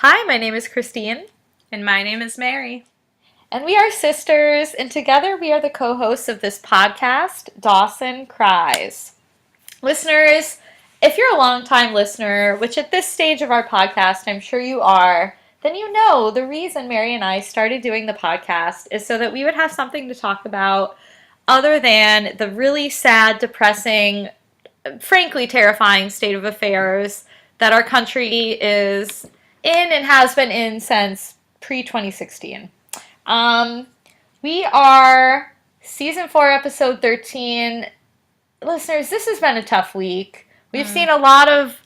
Hi, my name is Christine, And my name is Mary. and we are sisters, and together we are the co hosts of this podcast, Dawson, Cries. Listeners, if you're a longtime listener, which at this stage of our podcast I'm sure you are, then you know the reason Mary and I started doing the podcast is so that we would have something to talk about other than the really sad, depressing, frankly terrifying state of affairs that our country is in and has been in since pre 2016. Um, we are season 4, episode 13. Listeners, this has been a tough week. We've seen a lot of,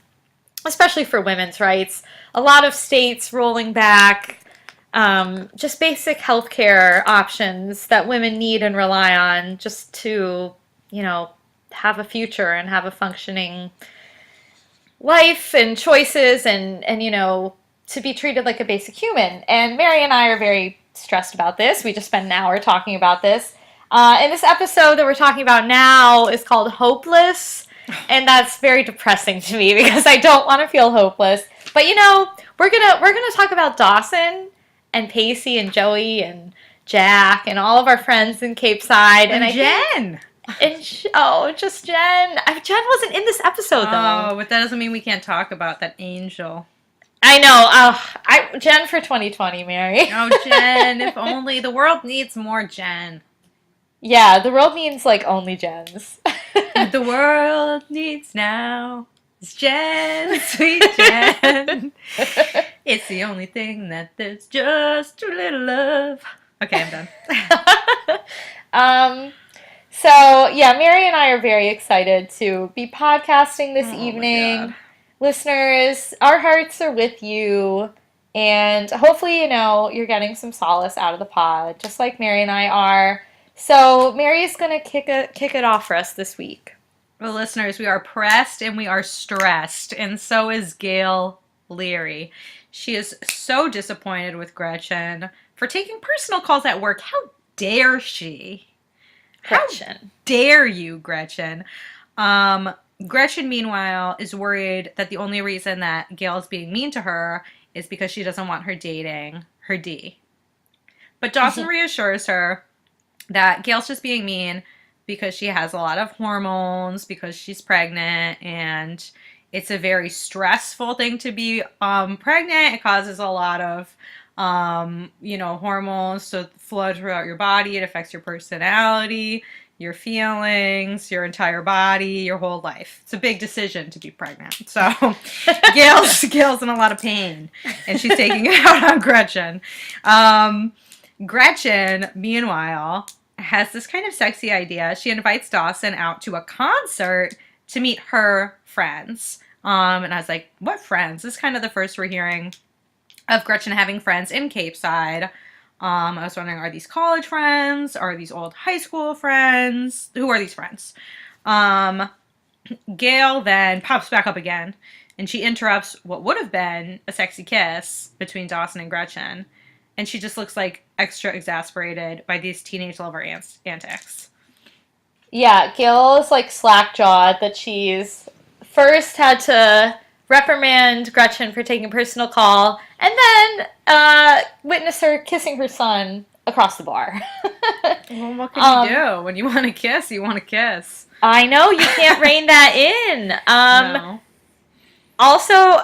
especially for women's rights, a lot of states rolling back just basic healthcare options that women need and rely on just to, have a future and have a functioning life and choices and to be treated like a basic human. And Mary and I are very stressed about this. We just spent an hour talking about this. And this episode that we're talking about now is called Hopeless. And that's very depressing to me because I don't want to feel hopeless. But we're gonna talk about Dawson and Pacey and Joey and Jack and all of our friends in Cape Side. And Jen! Just Jen. Jen wasn't in this episode though. Oh, but that doesn't mean we can't talk about that angel. I know. Jen for 2020, Mary. Oh, Jen, if only. The world needs more Jen. Yeah, the world needs like only Jens. The world needs now is Jen, sweet Jen. It's the only thing that there's just a little of. Okay, I'm um, done. So, yeah, Mary and I are very excited to be podcasting this evening. Listeners, our hearts are with you. And hopefully, you're getting some solace out of the pod, just like Mary and I are. So, Mary's going to kick it off for us this week. Well, listeners, we are pressed and we are stressed. And so is Gail Leary. She is so disappointed with Gretchen for taking personal calls at work. How dare she? Gretchen. How dare you, Gretchen? Gretchen, meanwhile, is worried that the only reason that Gail's being mean to her is because she doesn't want her dating her D. But Dawson reassures her that Gail's just being mean because she has a lot of hormones, because she's pregnant, and it's a very stressful thing to be pregnant. It causes a lot of hormones to flow throughout your body. It affects your personality, your feelings, your entire body, your whole life. It's a big decision to be pregnant. So Gail's in a lot of pain, and she's taking it out on Gretchen. Gretchen, meanwhile, has this kind of sexy idea. She invites Dawson out to a concert to meet her friends. And I was like, what friends? This is kind of the first we're hearing of Gretchen having friends in Cape Side. I was wondering, are these college friends? Are these old high school friends? Who are these friends? Gail then pops back up again, and she interrupts what would have been a sexy kiss between Dawson and Gretchen. And she just looks like extra exasperated by these teenage lover antics. Yeah, Gail is like slack-jawed that she's first had to reprimand Gretchen for taking a personal call, and then witness her kissing her son across the bar. Well, what can you do? When you want to kiss, you want to kiss. I know, you can't rein that in. No. Also,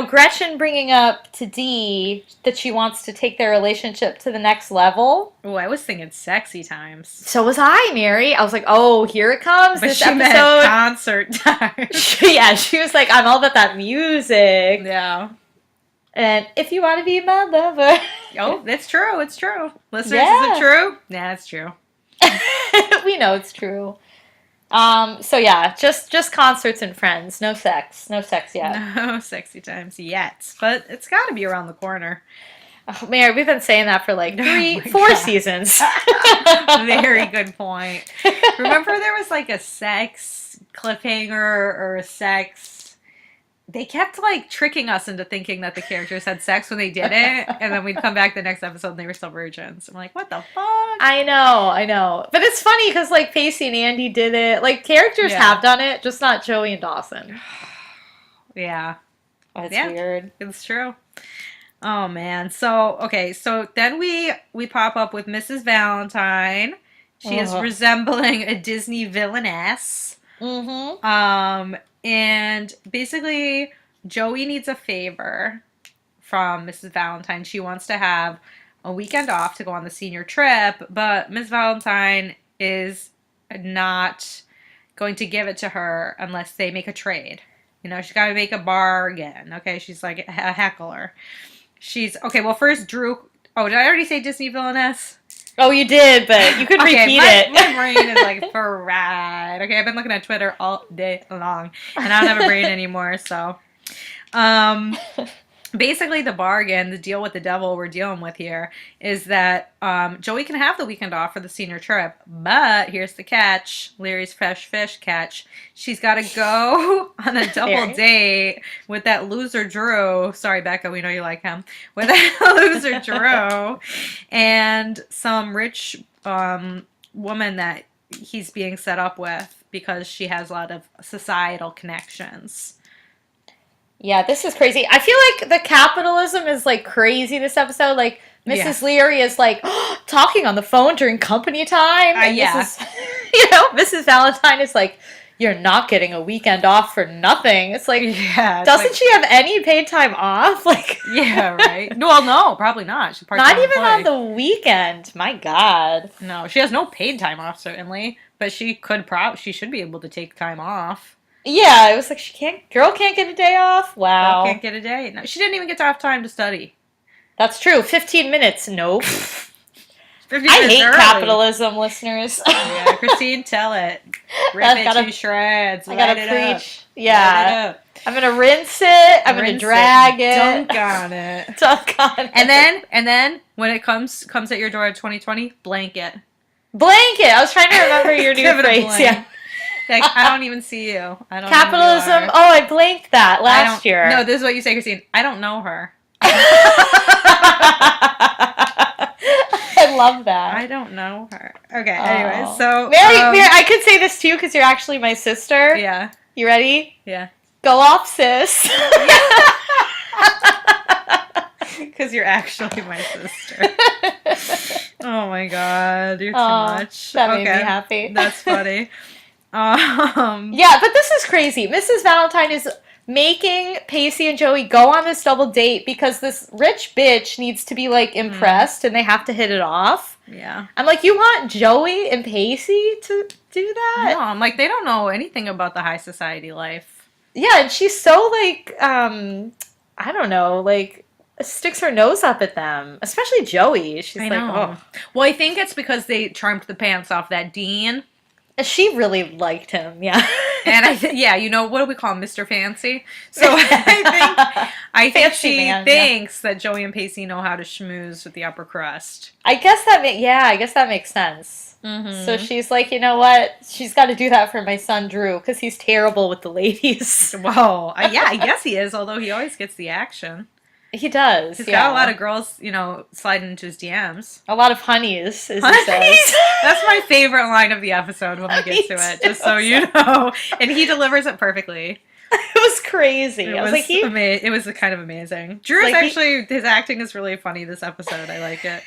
Gretchen bringing up to Dee that she wants to take their relationship to the next level. Oh, I was thinking sexy times. So was I, Mary. I was like, oh, here it comes. But this she episode. meant concert times. Yeah, she was like, I'm all about that music. Yeah. And if you want to be my lover. Oh, it's true. It's true. Listeners, is it true? Yeah, it's true. We know it's true. So yeah, just concerts and friends. No sex. No sex yet. No sexy times yet. But it's got to be around the corner. Oh, Mary, we've been saying that for like 4 seasons. Very good point. Remember there was like a sex cliffhanger or a sex... They kept like tricking us into thinking that the characters had sex when they didn't, and then we'd come back the next episode and they were still virgins. I'm like, what the fuck? I know. But it's funny because like Pacey and Andy did it. Like characters have done it, just not Joey and Dawson. Yeah. Oh, it's weird. It's true. Oh man. So okay, so then we pop up with Mrs. Valentine. She is Ugh. resembling a Disney villainess. Mm-hmm. Um and basically Joey needs a favor from Mrs. Valentine. She wants to have a weekend off to go on the senior trip, but Miss Valentine is not going to give it to her unless they make a trade. You know, she's got to make a bargain. Okay, she's like a heckler. She's okay. Well, first, Drue. Oh, did I already say Disney villainess? Oh, you did, but you could Okay, repeat my it. brain is like fried. Okay, I've been looking at Twitter all day long, and I don't have a brain anymore. So, um, basically the bargain, the deal with the devil we're dealing with here is that Joey can have the weekend off for the senior trip, but here's the catch, Larry's fresh fish catch. She's got to go on a double date with that loser Drue. Sorry, Becca, we know you like him. With that loser Drue and some rich woman that he's being set up with because she has a lot of societal connections. Yeah, this is crazy. I feel like the capitalism is like crazy this episode. Like Mrs. Leary is like talking on the phone during company time. And Yeah. Mrs. Valentine is like, you're not getting a weekend off for nothing. It's like, Yeah. doesn't she have any paid time off? Like, yeah, right. Well, no, probably not. She's not even employee. on the weekend. My God. No, she has no paid time off certainly, but she should be able to take time off. Yeah, it was like girl can't get a day off. Wow. Girl can't get a day. No, she didn't even get to have time to study. That's true. 15 minutes. Nope. 15 I minutes hate early. capitalism, listeners. Yeah, Christine, tell it. Rip it to shreds. I gotta Light it preach. up. Yeah. Light it up. I'm gonna rinse it. I'm gonna Rinse drag it. Dunk on it. Dunk on it. And then when it comes at your door in 2020, blanket. Blanket. I was trying to remember your new Give it a phrase. blank. Yeah. Like, I don't even see you. I don't Capitalism. know who you are. Oh, I blanked that last year. No, this is what you say, Christine. I don't know her. I love that. I don't know her. Okay, anyway, so... Mary, I could say this too because you're actually my sister. Yeah. You ready? Yeah. Go off, sis. Because you're actually my sister. Oh my god, you're too much. That made me happy. That's funny. Yeah, but this is crazy. Mrs. Valentine is making Pacey and Joey go on this double date because this rich bitch needs to be like impressed and they have to hit it off. Yeah. I'm like, you want Joey and Pacey to do that? No, I'm like, they don't know anything about the high society life. Yeah, and she's so like, I don't know, like sticks her nose up at them, especially Joey. She's like, oh. Well, I think it's because they charmed the pants off that Dean. She really liked him, yeah. And what do we call him, Mr. Fancy? So I think she thinks that Joey and Pacey know how to schmooze with the upper crust. I guess that makes sense. Mm-hmm. So she's like, you know what? She's got to do that for my son Drue because he's terrible with the ladies. Well, yeah, I guess he is. Although he always gets the action. He does. He's got a lot of girls, sliding into his DMs. A lot of honeys, as he says. That's my favorite line of the episode when we get to it, just so you know. And he delivers it perfectly. It was crazy. It was kind of amazing. Drew's his acting is really funny this episode. I like it.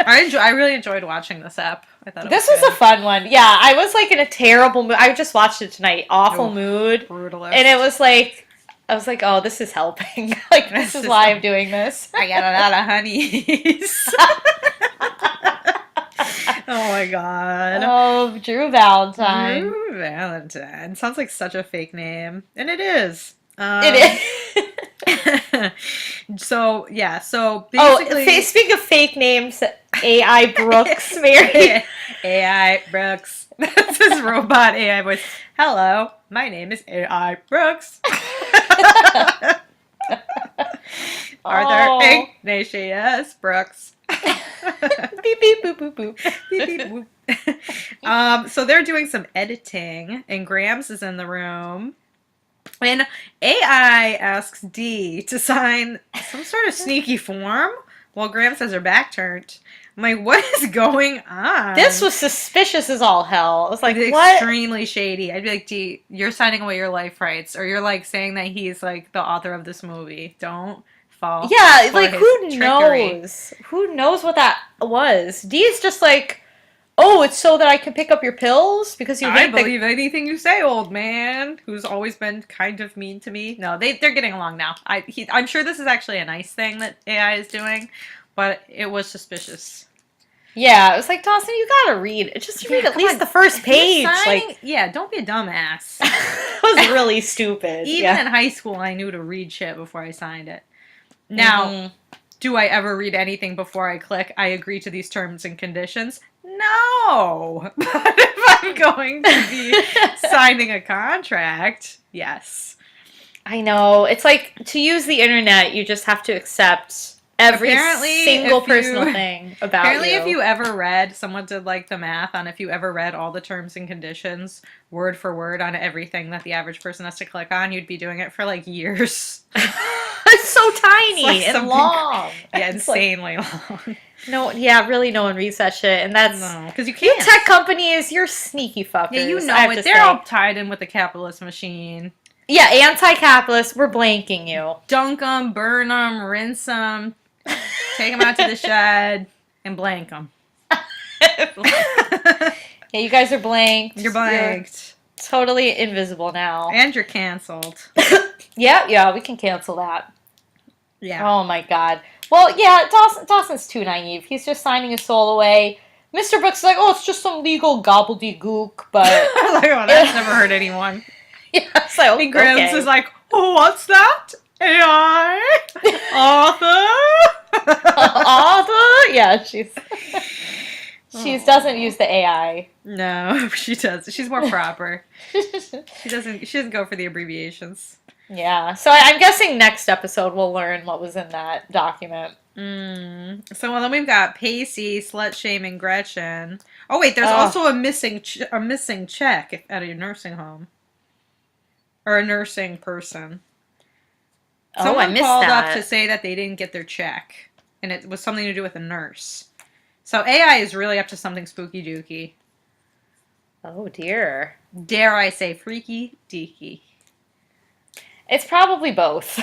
I really enjoyed watching this app. I thought this was a fun one. Yeah, I was like in a terrible mood. I just watched it tonight. Awful mood. Brutalist. And it was like, I was like, oh, this is helping. Like, this is why I'm doing this. I got a lot of honeys. Oh my god. Oh, Drue Valentine. Drue Valentine. Sounds like such a fake name. And it is. It is. So basically... speaking of fake names, AI Brooks, Mary. AI Brooks. That's his robot AI voice. Hello, my name is AI Brooks. Arthur Ignatius Brooks. Beep beep boop boop boop. Beep beep boop. So they're doing some editing, and Grams is in the room. And AI asks D to sign some sort of sneaky form while Grams has her back turned. I'm like, what is going on? This was suspicious as all hell. I was like, what? Extremely shady. I'd be like, D, you're signing away your life rights, or you're like saying that he's like the author of this movie. Don't fall. Yeah, for like, his who trickery. knows? Who knows what that was? Dee's just like, oh, it's so that I can pick up your pills because you I hate the... believe anything you say, old man, who's always been kind of mean to me. No, they're getting along now. I'm sure this is actually a nice thing that AI is doing, but it was suspicious. Yeah, it was like, Dawson, you gotta read. Just read at come least on. the first If you're page. signing, Like, yeah, don't be a dumbass. that was really stupid. Even Yeah. in high school, I knew to read shit before I signed it. Now, Mhm. do I ever read anything before I click, I agree to these terms and conditions? No. But if I'm going to be signing a contract, yes. I know. It's like, to use the internet, you just have to accept every Apparently, single if you- personal thing about Apparently, you. if you ever read, someone did like the math on if you ever read all the terms and conditions word for word on everything that the average person has to click on, you'd be doing it for like years. It's so tiny like and something- long. Yeah, It's like, insanely long. no, yeah, really, no one reads that shit, and that's No, because you you can't. tech companies. You're sneaky fuckers. Yeah, you I know have it. to They're say. all tied in with the capitalist machine. Yeah, anti-capitalist. We're blanking you. Dunk them, burn them, rinse them, take them out to the shed, and blank them. Yeah, you guys are blanked. You're blanked. You're totally invisible now. And you're canceled. Yeah, we can cancel that. Yeah. Oh my god. Well, yeah, Dawson's too naive. He's just signing his soul away. Mr. Brooks is like, oh, it's just some legal gobbledygook, but Like, oh, that's never hurt anyone. yeah, so And Grims okay. is like, oh, what's that? AI? Arthur? Arthur? Yeah, she doesn't use the AI. No, she does. She's more proper. She doesn't go for the abbreviations. Yeah, so I'm guessing next episode we'll learn what was in that document. So well, then we've got Pacey, slut shaming Gretchen. Oh wait, there's also a missing check at a nursing home or a nursing person. Someone I missed called that. up to say that they didn't get their check, and it was something to do with a nurse. So AI is really up to something spooky dooky. Oh dear. Dare I say freaky deaky. It's probably both.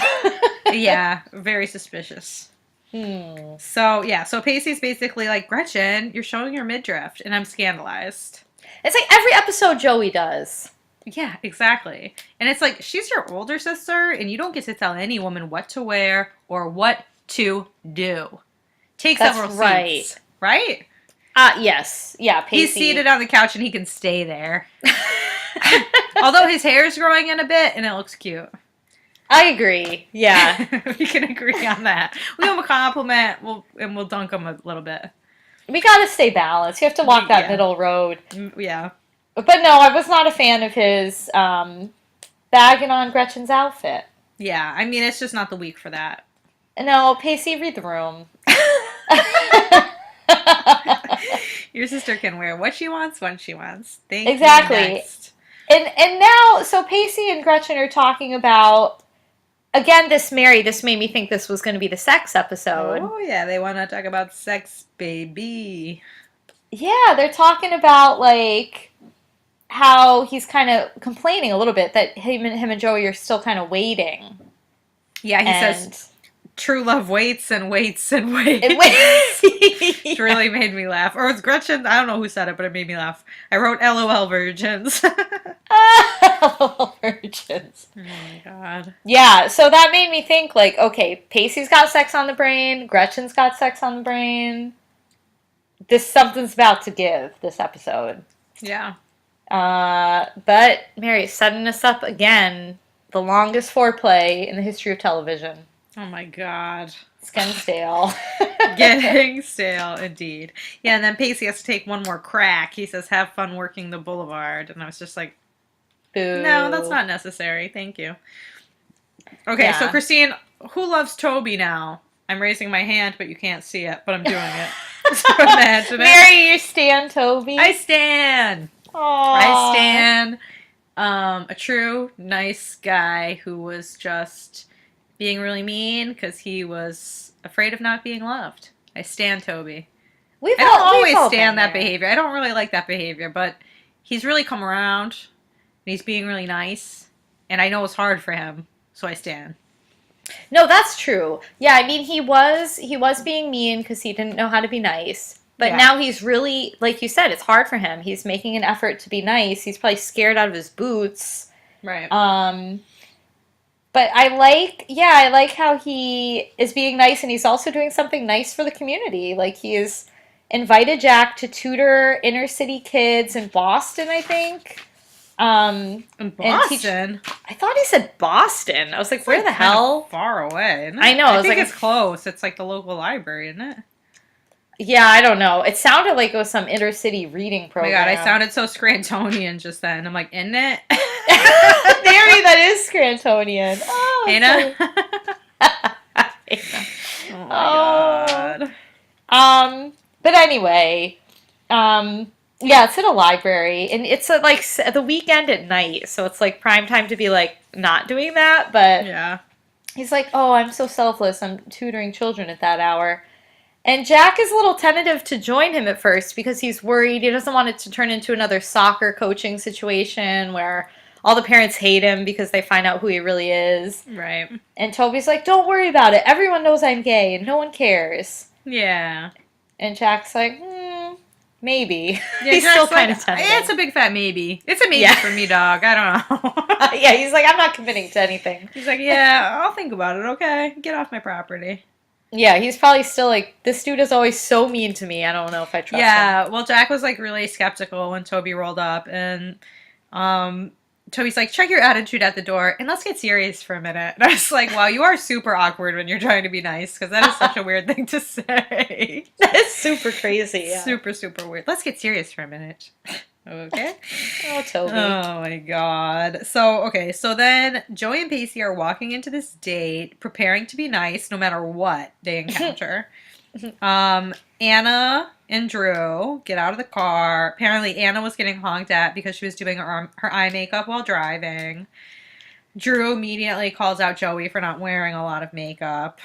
Yeah, very suspicious. So Pacey's basically like, Gretchen, you're showing your midriff, and I'm scandalized. It's like every episode Joey does. Yeah, exactly. And it's like, she's your older sister, and you don't get to tell any woman what to wear or what to do. Take That's several right. seats. Right? Yes. Yeah, Pacey. He's seated on the couch, and he can stay there. Although his hair is growing in a bit, and it looks cute. I agree. Yeah. We can agree on that. We give him a compliment, we'll dunk him a little bit. We gotta stay balanced. You have to walk that Yeah. middle road. Yeah. But no, I was not a fan of his bagging on Gretchen's outfit. Yeah, I mean, it's just not the week for that. No, Pacey, read the room. Your sister can wear what she wants when she wants. Thank Exactly. you. Next. And now, so Pacey and Gretchen are talking about, again, this made me think this was going to be the sex episode. Oh, yeah, they want to talk about sex, baby. Yeah, they're talking about, like, how he's kind of complaining a little bit that him and Joey are still kind of waiting. Yeah, he says, true love waits and waits and waits. It really made me laugh. Or it was Gretchen, I don't know who said it, but it made me laugh. I wrote LOL virgins. Virgins. Oh my god. Yeah, so that made me think, like, okay, Pacey's got sex on the brain, Gretchen's got sex on the brain. Something's about to give this episode. Yeah. But Mary's setting us up again, the longest foreplay in the history of television. Oh my god. It's getting stale. Getting stale, indeed. Yeah, and then Pacey has to take one more crack. He says, have fun working the boulevard. And I was just like, Boo. no, that's not necessary. Thank you. Okay, so Christine, who loves Toby now? I'm raising my hand, but you can't see it, but I'm doing it. So imagine it. Mary, you stan Toby? I stan. Aww. I stan a true, nice guy who was just being really mean because he was afraid of not being loved. I stan Toby. I don't always stand that behavior. I don't really like that behavior, but he's really come around, and he's being really nice, and I know it's hard for him, so I stan. No, that's true. Yeah, I mean he was being mean because he didn't know how to be nice. But Yeah. now he's really, like you said, it's hard for him. He's making an effort to be nice. He's probably scared out of his boots. Right. Um, but I like how he is being nice and he's also doing something nice for the community. Like he has invited Jack to tutor inner city kids in Boston, I think. In And teach. Boston? I thought he said Boston. I was like, It's where like the kind of hell? far away, isn't I it? know. I I was think like, it's close. It's like the local library, isn't it? yeah, I don't know. It sounded like it was some inner city reading Oh my god, I program. sounded so Scrantonian just then. I'm like, isn't it? Mary, that is Scrantonian. Oh, Ana? funny. Oh Oh. my god. But anyway, yeah, it's in a library, and it's at like the weekend at night, so it's like prime time to be like not doing that. But Yeah. he's like, "Oh, I'm so selfless. I'm tutoring children at that hour." And Jack is a little tentative to join him at first because he's worried. He doesn't want it to turn into another soccer coaching situation where all the parents hate him because they find out who he really is. Right. And Toby's like, "Don't worry about it. Everyone knows I'm gay and no one cares." Yeah. And Jack's like, maybe. Yeah, He's still Jack's like, kind of tentative. it's a big fat maybe. It's a maybe Yeah. for me, dog. I don't know. Yeah, he's like, I'm not committing to anything. He's like, yeah, I'll think about it, okay? Get off my property. Yeah, he's probably still like, this dude is always so mean to me. I don't know if I trust him. Yeah, well, Jack was like really skeptical when Toby rolled up, and Toby's like, check your attitude at the door, and let's get serious for a minute. And I was like, wow, you are super awkward when you're trying to be nice, because that is such a weird thing to say. That is super crazy. Yeah. Super, super weird. Let's get serious for a minute. Okay. Oh, Toby. Oh my god. So, okay, so then Joey and Pacey are walking into this date, preparing to be nice no matter what they encounter. Anna and Drue get out of the car. Apparently, Anna was getting honked at because she was doing her eye makeup while driving. Drue immediately calls out Joey for not wearing a lot of makeup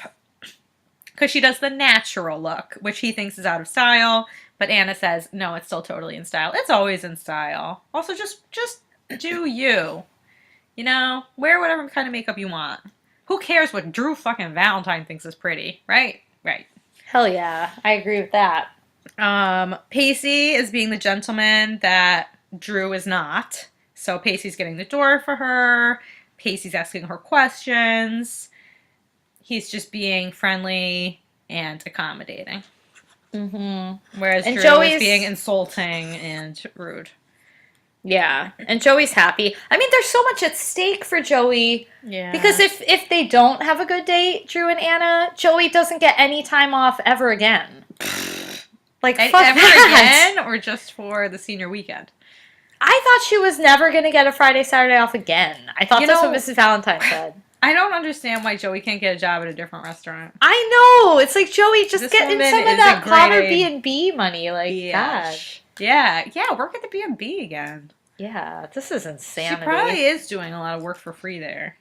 because she does the natural look, which he thinks is out of style. But Anna says, no, it's still totally in style. It's always in style. Also, just do you. You know, wear whatever kind of makeup you want. Who cares what Drue fucking Valentine thinks is pretty, right? Right. Hell yeah. I agree with that. Pacey is being the gentleman that Drue is not. So Pacey's getting the door for her. Pacey's asking her questions. He's just being friendly and accommodating. Mm-hmm. Whereas And Drue Joey's is being insulting and rude. Yeah, and Joey's happy. I mean, there's so much at stake for Joey. Yeah. Because if they don't have a good date, Drue and Anna, Joey doesn't get any time off ever again. Like, fuck ever that. again, or just for the senior weekend? I thought she was never going to get a Friday, Saturday off again. I thought You that's know- what Mrs. Valentine said. I don't understand why Joey can't get a job at a different restaurant. I know. It's like, Joey, just This get in woman some of is that a Connor grade- B&B money. Like, God. Yeah, work at the B&B again. Yeah, this is insanity. She probably is doing a lot of work for free there.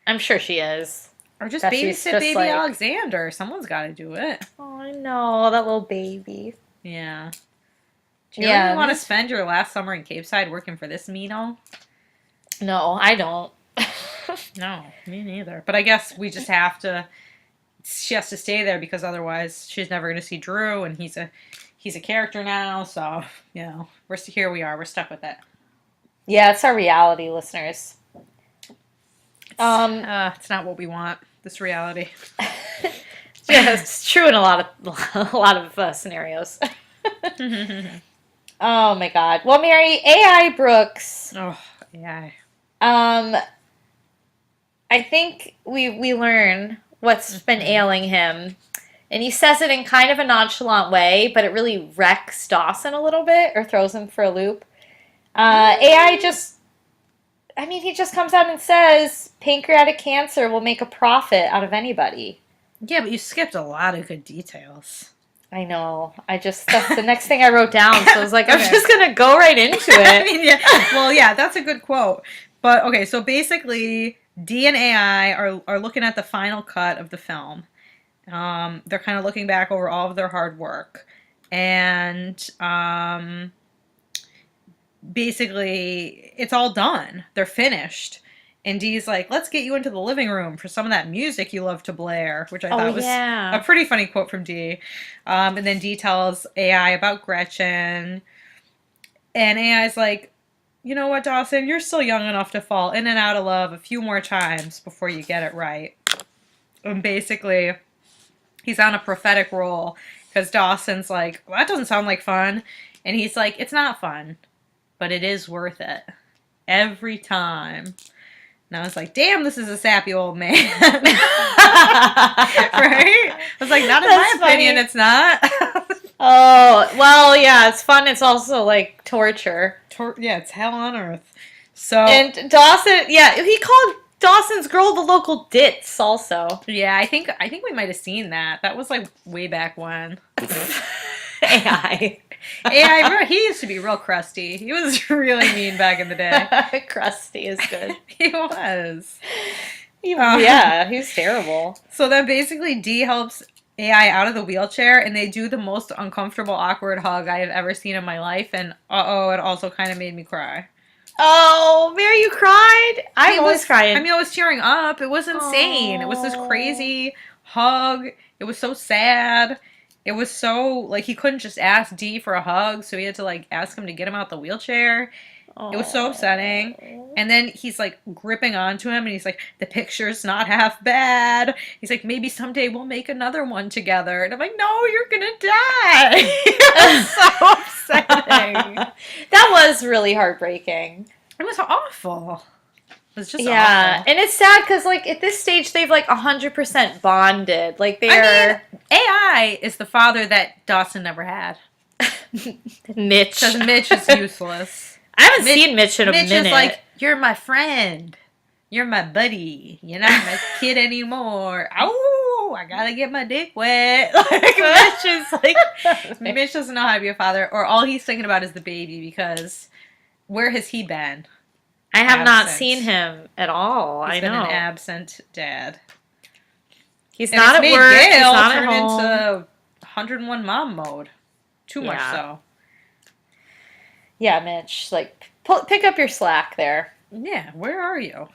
I'm sure she is. Or just That she's babysit just baby like- Alexander. Someone's got to do it. Oh, I know. That little baby. Yeah. Do you Yeah, really want to this- spend your last summer in Cape Side working for this meano? No, I don't. No, me neither. But I guess we just have to. She has to stay there because otherwise she's never going to see Drue, and he's a character now. So here we are. We're stuck with it. Yeah, it's our reality, listeners. It's not what we want. This reality. Yeah, it's true in a lot of scenarios. Oh my God. Well, Mary, AI Brooks. Oh yeah. I think we learn what's been ailing him, and he says it in kind of a nonchalant way, but it really wrecks Dawson a little bit or throws him for a loop. AI he just comes out and says pancreatic cancer will make a profit out of anybody. Yeah, but you skipped a lot of good details. I know. That's the next thing I wrote down. So I was like, I'm Okay. just going to go right into I it. mean, yeah. Well, yeah, that's a good quote. But okay, so basically, D and AI are looking at the final cut of the film. They're kind of looking back over all of their hard work, and basically, it's all done. They're finished, And Dee's like, let's get you into the living room for some of that music you love to blare, which I Oh, thought was yeah. a pretty funny quote from Dee. And then Dee tells AI about Gretchen. And AI's like, you know what, Dawson? You're still young enough to fall in and out of love a few more times before you get it right. And basically, he's on a prophetic roll because Dawson's like, well, that doesn't sound like fun. And he's like, it's not fun, but it is worth it. Every time. And I was like, damn, this is a sappy old man. Right? I was like, not in That's my opinion, funny. it's not. Oh, well, yeah, it's fun. It's also like torture. Yeah, it's hell on earth. So, And Dawson, yeah, he called Dawson's girl the local ditz also. yeah, I think we might have seen that. That was like way back when. AI. AI, he used to be real crusty. He was really mean back in the day. Krusty is good. He was. Yeah, he's terrible. So then basically Dee helps AI out of the wheelchair and they do the most uncomfortable, awkward hug I have ever seen in my life. And it also kind of made me cry. Oh, Mary, you cried? I'm always crying. I mean, I was tearing up. It was insane. It was this crazy hug. It was so sad. It was so, like, he couldn't just ask Dee for a hug, so he had to, like, ask him to get him out the wheelchair. It was so upsetting. And then he's, like, gripping onto him, and he's like, the picture's not half bad. He's like, maybe someday we'll make another one together. And I'm like, no, you're gonna die. It was so upsetting. That was really heartbreaking. It was awful. It was just Yeah, awful. and it's sad because, like, at this stage, they've, like, 100% bonded. Like, they're... I mean, AI is the father that Dawson never had. Mitch. Because Mitch is useless. I haven't seen Mitch in a minute. Mitch is like, you're my friend. You're my buddy. You're not my kid anymore. Oh, I gotta get my dick wet. Like, Mitch is like, Mitch doesn't know how to be a father. Or all he's thinking about is the baby because where has he been? I have not Absent. seen him at all. He's I been know. an absent dad. He's And not it's at made work. He's Gail not turn at home. into 101 mom mode. Too much Yeah. so. Yeah, Mitch. Like, pick up your slack there. Yeah, where are you?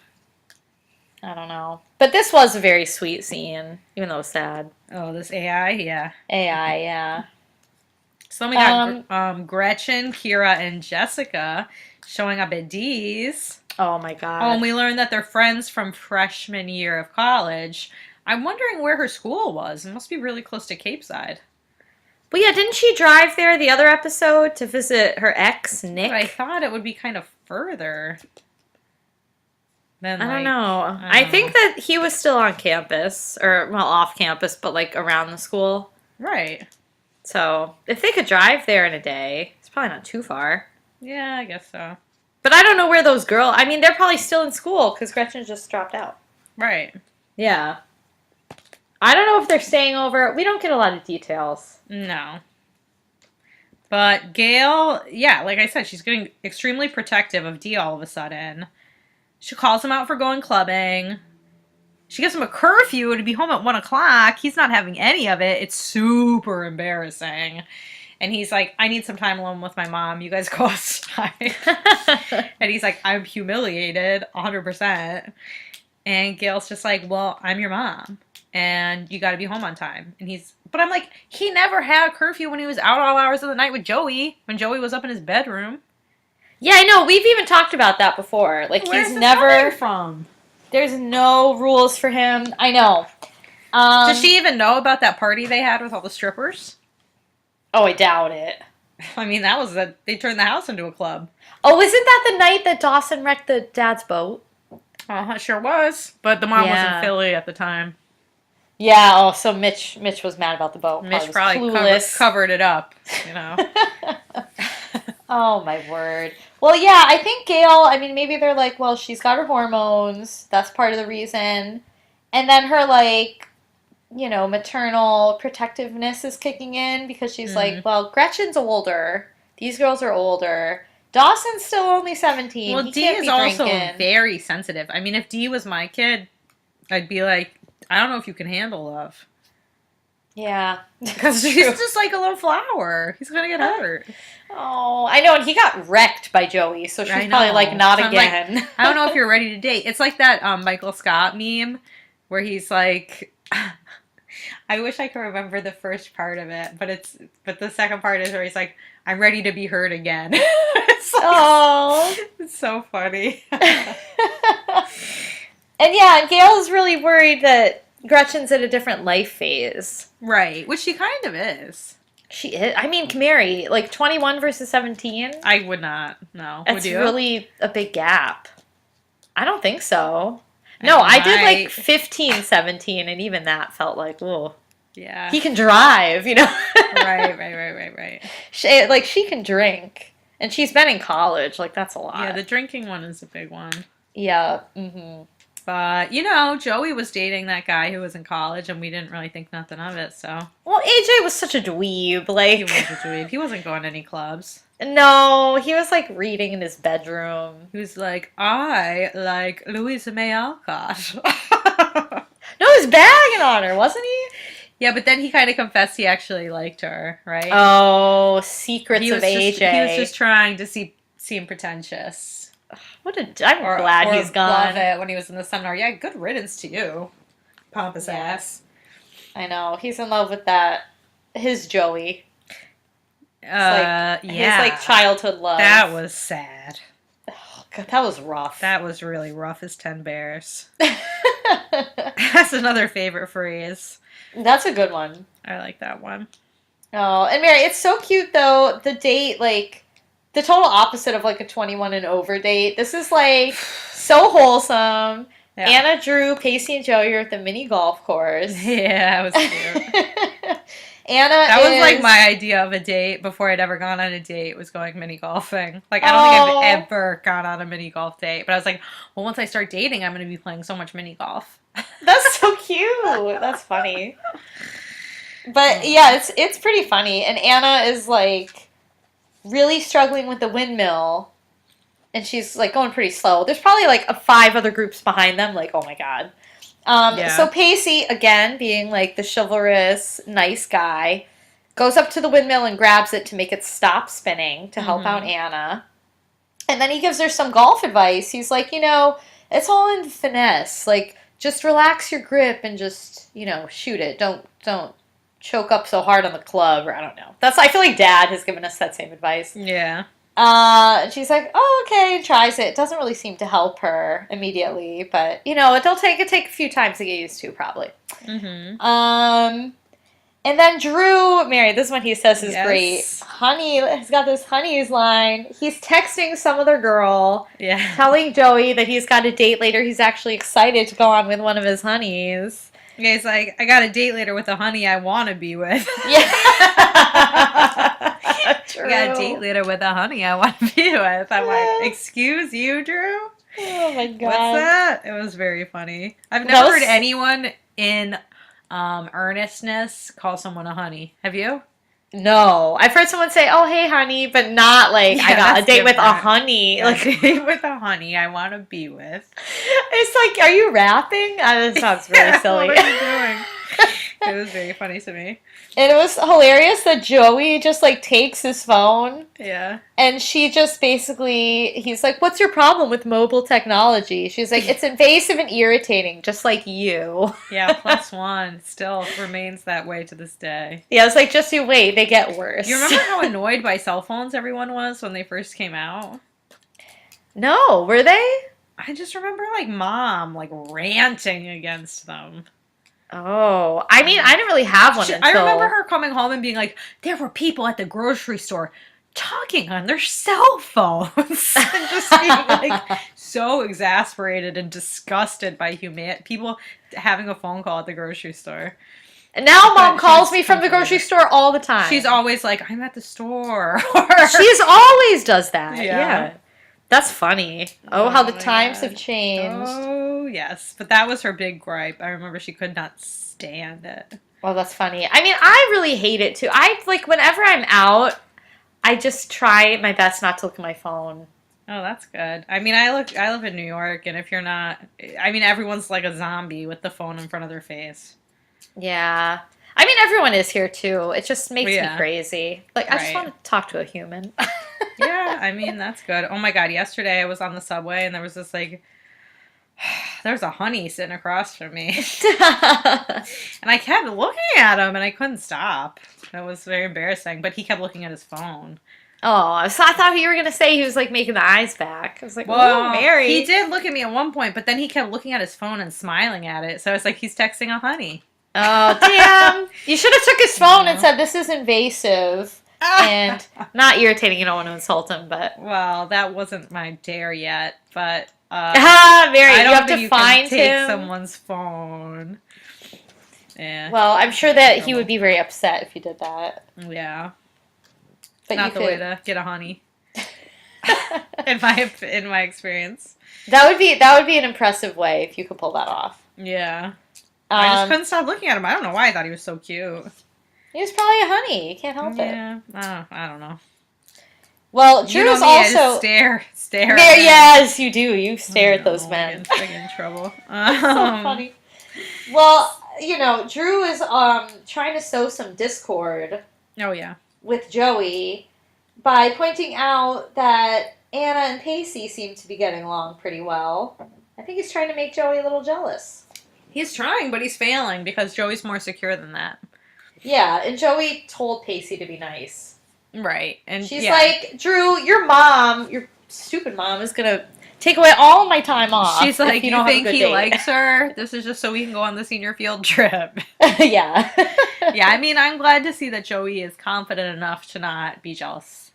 I don't know. But this was a very sweet scene, even though it was sad. Oh, this AI? Yeah. AI, yeah. So then we got Gretchen, Kira, and Jessica showing up at Dee's. Oh my god. Oh, and we learned that they're friends from freshman year of college. I'm wondering where her school was. It must be really close to Cape Side. But yeah, didn't she drive there the other episode to visit her ex, Nick? But I thought it would be kind of further. Than, I don't like, know. I I don't think know. that he was still on campus, or, well, off campus, but, like, around the school. Right. So, if they could drive there in a day, it's probably not too far. Yeah, I guess so. But I don't know where those girls... I mean, they're probably still in school, because Gretchen just dropped out. Right. Yeah. I don't know if they're staying over. We don't get a lot of details. No. But Gail, yeah, like I said, she's getting extremely protective of Dee all of a sudden. She calls him out for going clubbing. She gives him a curfew to be home at 1 o'clock. He's not having any of it. It's super embarrassing. And he's like, I need some time alone with my mom. You guys go outside. And he's like, I'm humiliated 100%. And Gail's just like, well, I'm your mom. And you got to be home on time. But I'm like, he never had a curfew when he was out all hours of the night with Joey. When Joey was up in his bedroom. Yeah, I know. We've even talked about that before. Like, Where's he's this never... coming from? There's no rules for him. I know. Does she even know about that party they had with all the strippers? Oh, I doubt it. I mean, they turned the house into a club. Oh, isn't that the night that Dawson wrecked the dad's boat? It sure was. But the mom was Yeah. in Philly at the time. Yeah, oh, so Mitch was mad about the boat. Mitch was probably clueless. covered it up, you know. Oh, my word. Well, yeah, I think Gail, I mean, maybe they're like, well, she's got her hormones. That's part of the reason. And then her, like, you know, maternal protectiveness is kicking in because she's like, well, Gretchen's older. These girls are older. Dawson's still only 17. Well, He Dee can't is be also drinking. very sensitive. I mean, if Dee was my kid, I'd be like, I don't know if you can handle love. Yeah. Because she's just like a little flower. He's gonna get hurt. Oh, I know, and he got wrecked by Joey, so she's I probably like, know. not So I'm like, again. I don't know if you're ready to date. It's like that Michael Scott meme where he's like, I wish I could remember the first part of it, but the second part is where he's like, I'm ready to be hurt again. It's like, Oh. it's so funny. And yeah, Gail's really worried that Gretchen's at a different life phase. Right, which she kind of is. She is. I mean, Mary, like 21 versus 17? I would not. No. Would That's you? really a big gap. I don't think so. I No, mean, I did like 15, 17, and even that felt like, ooh. Yeah. He can drive, you know? Right. She can drink. And she's been in college. Like, that's a lot. Yeah, the drinking one is a big one. Yeah. Mm-hmm. But, Joey was dating that guy who was in college, and we didn't really think nothing of it, so. Well, AJ was such a dweeb. Like, He was a dweeb. He wasn't going to any clubs. No, he was like reading in his bedroom. He was like, I like Louisa May Alcott. No, he was bagging on her, wasn't he? Yeah, but then he kind of confessed he actually liked her, right? Oh, secrets he of was AJ. He was just trying to seem pretentious. I'm glad he's gone. Love it when he was in the seminar. Yeah, good riddance to you, pompous ass. I know, he's in love with his Joey. Yeah. His like childhood love. That was sad. Oh, God, that was rough. That was really rough as 10 bears. That's another favorite phrase. That's a good one. I like that one. Oh, and Mary, it's so cute though. The date, like, the total opposite of like a 21 and over date. This is like so wholesome. Yeah. Anna, Drue, Pacey, and Joey are at the mini golf course. Yeah, it was cute. That was like my idea of a date before I'd ever gone on a date, was going mini golfing. Like, I don't think I've ever gone on a mini golf date. But I was like, well, once I start dating, I'm going to be playing so much mini golf. That's so cute. That's funny. But yeah, it's pretty funny. And Anna is like really struggling with the windmill. And she's like going pretty slow. There's probably like 5 other groups behind them. Like, oh my God. So Pacey, again, being like the chivalrous, nice guy, goes up to the windmill and grabs it to make it stop spinning to help out Anna. And then he gives her some golf advice. He's like, it's all in finesse. Like, just relax your grip and just, shoot it. Don't choke up so hard on the club, or I don't know. I feel like Dad has given us that same advice. Yeah. And she's like, oh, okay, and tries it. It doesn't really seem to help her immediately, but, it'll take a few times to get used to, probably. Mm-hmm. And then Drue, Mary, this one he says is great. Honey, he's got this honeys line. He's texting some other girl, telling Joey that he's got a date later. He's actually excited to go on with one of his honeys. Yeah, he's like, I got a date later with a honey I want to be with. Yeah. True. I got a date later with a honey I want to be with. I'm like, excuse you, Drue? Oh my God. What's that? It was very funny. I've never heard anyone in earnestness call someone a honey. Have you? No. I've heard someone say, oh, hey, honey, but not like, I got a date with a honey. Like, a date with a honey I want to be with. It's like, are you rapping? That sounds really silly. What are you doing? It was very funny to me. And it was hilarious that Joey just, like, takes his phone. Yeah. And she just basically, he's like, what's your problem with mobile technology? She's like, it's invasive and irritating, just like you. Yeah, +1 still remains that way to this day. Yeah, it's like, just you wait, they get worse. You remember how annoyed by cell phones everyone was when they first came out? No, were they? I just remember, like, Mom, like, ranting against them. Oh, I mean, I didn't really have one until... I remember her coming home and being like, there were people at the grocery store talking on their cell phones. And just being, like, so exasperated and disgusted by people having a phone call at the grocery store. And now Mom calls me from the grocery store all the time. She's always like, I'm at the store. She's always does that. Yeah. That's funny. Oh, how the times have changed. Oh, yes. But that was her big gripe. I remember she could not stand it. Well, that's funny. I mean, I really hate it, too. Whenever I'm out, I just try my best not to look at my phone. Oh, that's good. I mean, I live in New York, and if you're not... I mean, everyone's like a zombie with the phone in front of their face. Yeah. I mean, everyone is here too. It just makes me Yeah, crazy. Like, I just right. want to talk to a human. Yeah, I mean, that's good. Oh my God, yesterday I was on the subway and there was this like, there was a honey sitting across from me. And I kept looking at him and I couldn't stop. It was very embarrassing, but he kept looking at his phone. Oh, so I thought you were gonna say he was like making the eyes back. I was like, "Ooh, Well, he Mary." did look at me at one point, but then he kept looking at his phone and smiling at it. So it's like he's texting a honey. Oh, damn! You should have took his phone and Yeah. said, "This is invasive and not irritating." You don't want to insult him, but Well, that wasn't my dare yet, but ah, Mary, I you don't have think to you can find take him. someone's phone. Yeah, Well, I'm sure get in that he would trouble. be very upset if you did that. Yeah, But you not the way could. to get a honey, in my experience. That would be an impressive way if you could pull that off. Yeah, I just Um, couldn't stop looking at him. I don't know why I thought he was so cute. he was probably a honey. You can't help it. Yeah, I don't know. Well, You Drew know is me, I just also stare at there. him. Yes, you do. You I stare at those know, I men. get in trouble. That's so funny. Well, Drew is trying to sow some discord Oh yeah. with Joey by pointing out that Anna and Pacey seem to be getting along pretty well. I think he's trying to make Joey a little jealous. He's trying, but he's failing because Joey's more secure than that. Yeah, and Joey told Pacey to be nice. Right. And She's yeah. like, Drew, your stupid mom, is gonna take away all of my time off. She's like, if you don't have a think good he date." likes her? This is just so we can go on the senior field trip. Yeah. Yeah, I mean, I'm glad to see that Joey is confident enough to not be jealous.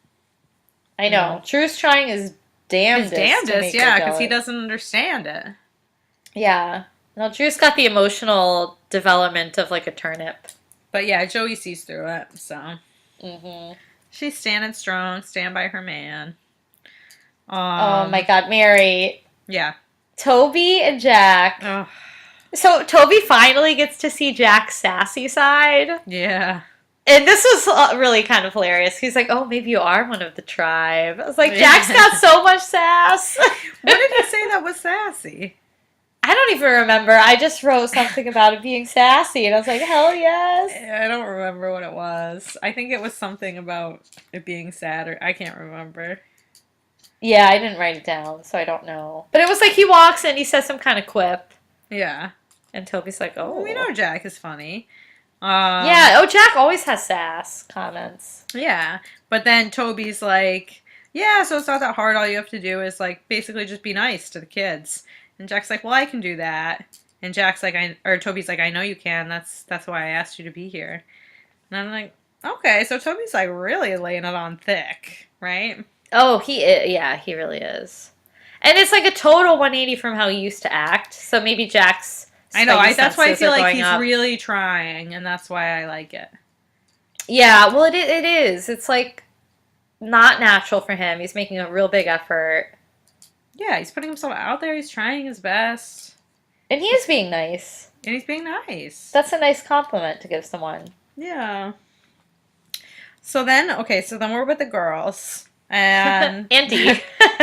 I know. Drew's trying his damnedest. His to damnedest, make her yeah, because he jealous. doesn't understand it. Yeah. No, Drew's got the emotional development of like a turnip. But yeah, Joey sees through it, so. Mm-hmm. She's standing strong, stand by her man. Oh my God, Mary. Yeah. Toby and Jack. Oh, So Toby finally gets to see Jack's sassy side. yeah. And this was really kind of hilarious. He's like, "Oh, maybe you are one of the tribe." I was like, Yeah. Jack's got so much sass. What did he say that was sassy? I don't even remember. I just wrote something about it being sassy, and I was like, "Hell yes." I don't remember what it was. I think it was something about it being sad, or I can't remember. Yeah, I didn't write it down, so I don't know. But it was like he walks in, he says some kind of quip, Yeah. and Toby's like, "Oh, We know Jack is funny. yeah." Oh, Jack always has sass comments. Yeah. But then Toby's like, yeah, so it's not that hard. All you have to do is like basically just be nice to the kids. And Jack's like, well, I can do that. And Jack's like, Toby's like, I know you can. That's why I asked you to be here. And I'm like, okay, so Toby's like really laying it on thick, right? Oh, yeah, he really is. And it's like a total 180 from how he used to act. So maybe Jack's I know. spidey That's why I senses feel are like going he's up. really trying, and that's why I like it. Yeah, well, it is. It's like not natural for him. He's making a real big effort. Yeah, he's putting himself out there. He's trying his best, And he is being nice. and he's being nice. That's a nice compliment to give someone. Yeah. So then we're with the girls. And Andy.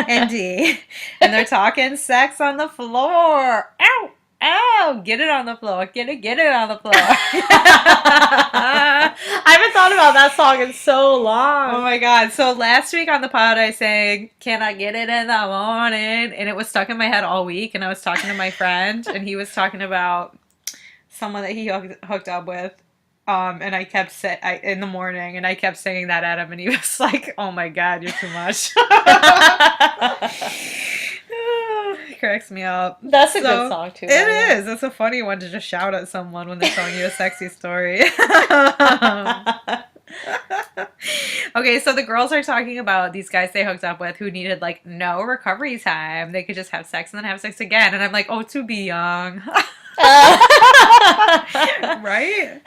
and Dee, and they're talking sex on the floor. Ow, ow! Get it on the floor. Get it on the floor. I haven't thought about that song in so long. Oh my God! So last week on the pod, I sang "Can I get it in the morning?" and it was stuck in my head all week. And I was talking to my friend, and he was talking about someone that he hooked up with. And I kept in the morning, and I kept singing that at him, and he was like, "Oh my God, you're too much." It cracks me up. That's a good song too. It is. It's a funny one to just shout at someone when they're telling you a sexy story. Okay, so the girls are talking about these guys they hooked up with who needed like no recovery time. They could just have sex and then have sex again. And I'm like, oh, to be young. Right?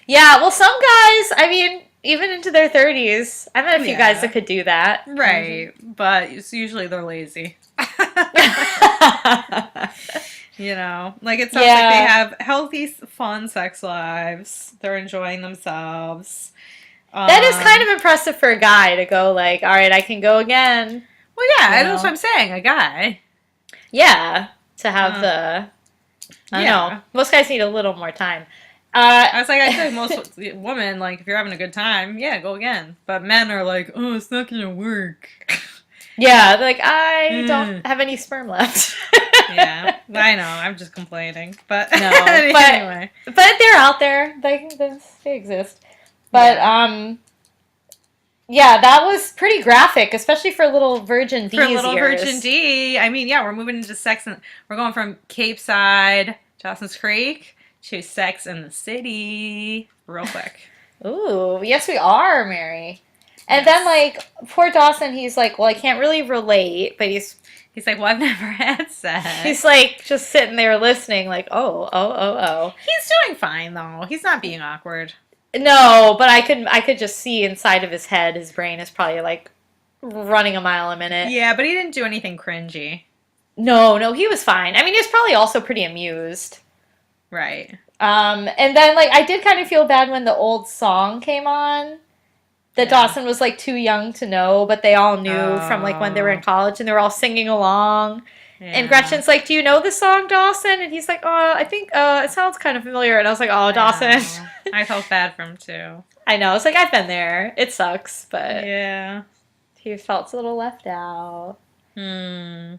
Yeah, well, some guys, I mean, even into their 30s, I met a few Yeah. guys that could do that. Right. But it's usually they're lazy. You know, like it sounds like Yeah. they have healthy, fun sex lives. They're enjoying themselves. That is kind of impressive for a guy to go like, all right, I can go again. Well, yeah, you that's know. what I'm saying. A guy. Yeah, to have the I Yeah. know. Most guys need a little more time. I was like, I feel like most women, like, if you're having a good time, yeah, go again. But men are like, oh, it's not gonna work. yeah, like, I don't have any sperm left. Yeah, I know. I'm just complaining, but No, anyway. but they're out there. They exist. But Yeah. yeah, that was pretty graphic, especially for little Virgin For D's little Virgin ears. D, I mean, yeah, we're moving into sex, and we're going from Cape Side, Dawson's Creek, to Sex in the City, real quick. Ooh, yes, we are, Mary. And then, Yes. like, poor Dawson, he's like, well, I can't really relate, but He's like, well, I've never had he's sex. like just sitting there listening, like, oh. He's doing fine though. He's not being awkward. No, but I could just see inside of his head, his brain is probably like running a mile a minute. Yeah, but he didn't do anything cringy. No, he was fine. I mean, he was probably also pretty amused. Right. And then like I did kind of feel bad when the old song came on. That Yeah. Dawson was like too young to know, but they all knew from like when they were in college and they were all singing along. And Yeah. Gretchen's like, "Do you know this song, Dawson?" And he's like, "Oh, I think it sounds kind of familiar." And I was like, "Oh, Dawson." I felt bad for him too. I know. It's like I've been there. It sucks, but Yeah. he felt a little left out. Hmm.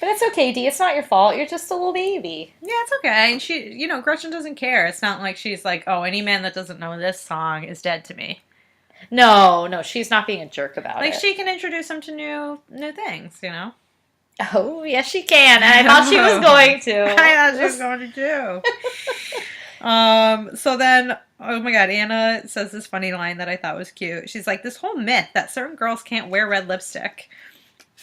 But it's okay, Dee. It's not your fault. You're just a little baby. Yeah, it's okay. And she, Gretchen doesn't care. It's not like she's like, oh, any man that doesn't know this song is dead to me. No, she's not being a jerk about Like it. she can introduce him to new things, Oh, yes, she can. And I thought she was going to. I thought she was going to do. So then, oh my God, Anna says this funny line that I thought was cute. She's like, this whole myth that certain girls can't wear red lipstick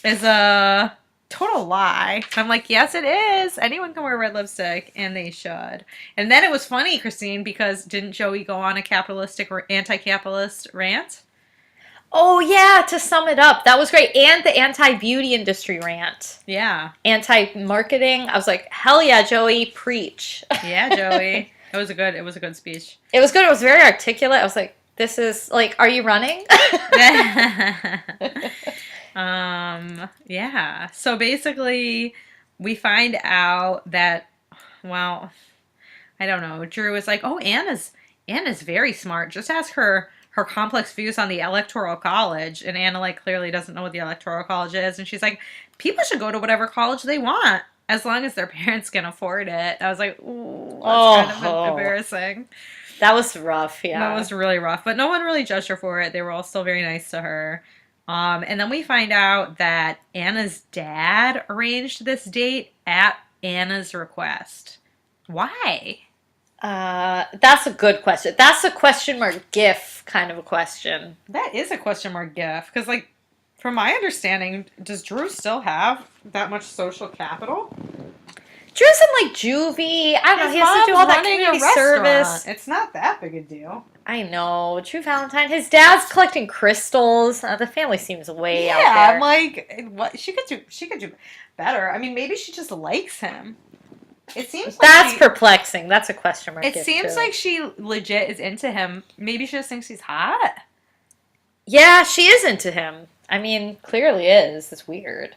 is a total lie. I'm like, yes, it is. Anyone can wear red lipstick, and they should. And then it was funny, Christine, because didn't Joey go on a capitalistic or anti-capitalist rant? Oh, yeah, to sum it up, that was great. And the anti-beauty industry rant. Yeah. Anti-marketing. I was like, hell yeah, Joey, preach. Yeah, Joey. It was a good speech. It was good. It was very articulate. I was like, this is, like, are you running? Yeah. So basically, we find out that, well, I don't know. Drue is like, oh, Anna's very smart. Just ask her complex views on the electoral college. And Anna like clearly doesn't know what the electoral college is. And she's like, people should go to whatever college they want as long as their parents can afford it. I was like, ooh, that's kind of embarrassing. That was rough, yeah. That was really rough. But no one really judged her for it. They were all still very nice to her. And then we find out that Anna's dad arranged this date at Anna's request. Why? That's a good question. That's a question mark gif kind of a question. That is a question mark gif. Because, like, from my understanding, does Drue still have that much social capital? Drue's in like juvie. I don't know. He has to do all that community service. It's not that big a deal. I know. True Valentine. His dad's collecting crystals. The family seems way out Yeah, there. I'm like, what? She could do better. I mean, maybe she just likes him. It seems like That's perplexing. That's a question mark. It gif, seems too. like she legit is into him. Maybe she just thinks he's hot. Yeah, she is into him. I mean, clearly is. It's weird.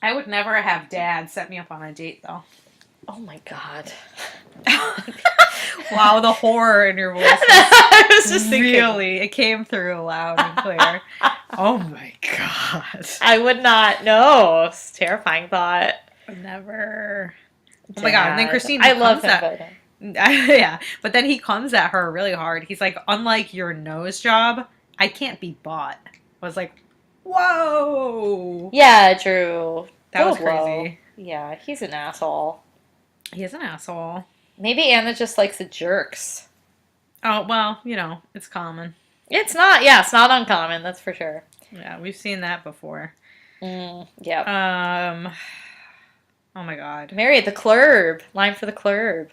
I would never have Dad set me up on a date, though. Oh my god. Wow, the horror in your voice. I was just thinking. Really, it came through loud and clear. Oh my god. I would not know. It's a terrifying thought. Never. Oh my god. And then Christine I love comes him. at, yeah, but then he comes at her really hard. He's like, unlike your nose job, I can't be bought. I was like, whoa. Yeah, Drue. That was Go low. crazy. Yeah, he's an asshole. He is an asshole. Maybe Anna just likes the jerks. Oh, well, it's common. It's not uncommon, that's for sure. Yeah, we've seen that before. Yeah. Oh my god. Mary, the clurb. Line for the clurb.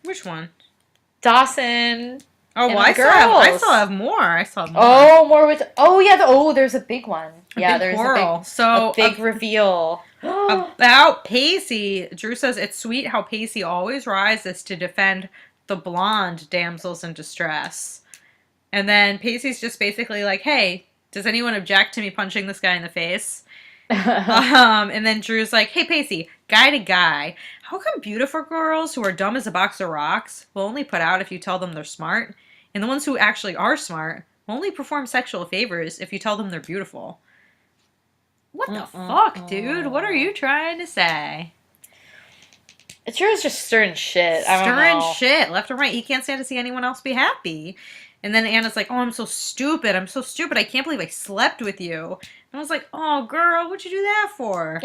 Which one? Dawson. Oh, and well, the I girls. still have more. Oh, more with. Oh, yeah. There's a big one. Yeah, there's quarrel. a big reveal. About Pacey, Drue says it's sweet how Pacey always rises to defend the blonde damsels in distress. And then Pacey's just basically like, hey, does anyone object to me punching this guy in the face? And then Drue's like, hey, Pacey, guy to guy, how come beautiful girls who are dumb as a box of rocks will only put out if you tell them they're smart, and the ones who actually are smart will only perform sexual favors if you tell them they're beautiful? What the fuck, dude? What are you trying to say? Drue's just stirring shit. I don't Stirring know. shit left and right. He can't stand to see anyone else be happy. And then Anna's like, oh, I'm so stupid. I'm so stupid. I can't believe I slept with you. And I was like, oh, girl, what'd you do that for?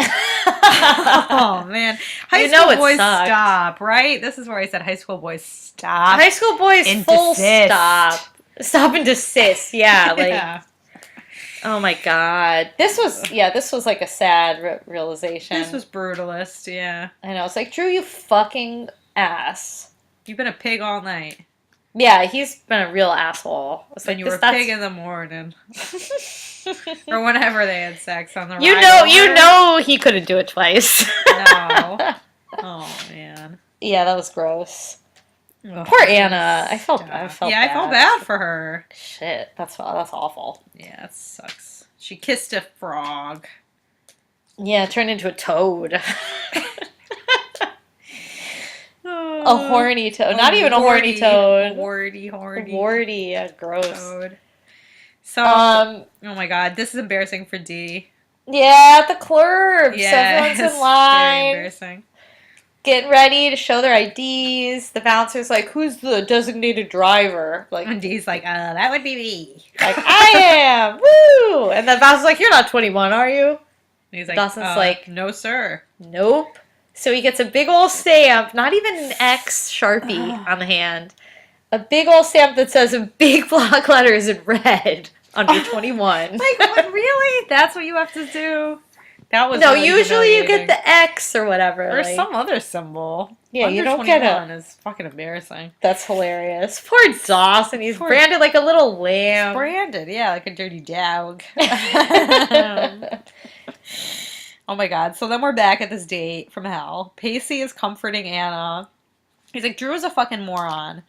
Oh, man. High school boys sucked. stop, right? This is where I said high school boys stop. High school boys and full desist. stop. Stop and desist. Yeah, like, Yeah. oh my god. This was like a sad realization. This was brutalist, yeah. I know. It's like, Drue, you fucking ass. You've been a pig all night. Yeah, he's been a real asshole. It's And like, you were a pig in the morning. Or whenever they had sex on the ride. you know he couldn't do it twice. No. Oh, man. Yeah, that was gross. Ugh. Poor Anna. I felt Yeah, bad. I felt bad for her. Shit, that's awful. Yeah, it sucks. She kissed a frog. Yeah, it turned into a toad. A horny toad. Not even a horny toad. Horny. Warty, yeah, gross. Toad. So, Um, oh my god, this is embarrassing for Dee. yeah, at the club. Yeah, So everyone's it's in line, very embarrassing. getting ready to show their IDs. The bouncer's like, who's the designated driver? Like, And Dee's like, that would be me. like I am. Woo! And the bouncer's like, you're not 21, are you? And he's like, Dawson's like, no, sir. nope. So he gets a big old stamp, not even an X Sharpie on the hand. A big old stamp that says in big block letters in red, under 21. Like, what, really? That's what you have to do? That was No, really usually you humiliating. get the X or whatever. Or like- some other symbol. Yeah, Under you don't get 21 is fucking embarrassing. That's hilarious. Poor Dawson. He's Poor- branded like a little lamb. Branded, yeah, like a dirty dog. Oh my god. So then we're back at this date from hell. Pacey is comforting Anna. He's like, Drue is a fucking moron.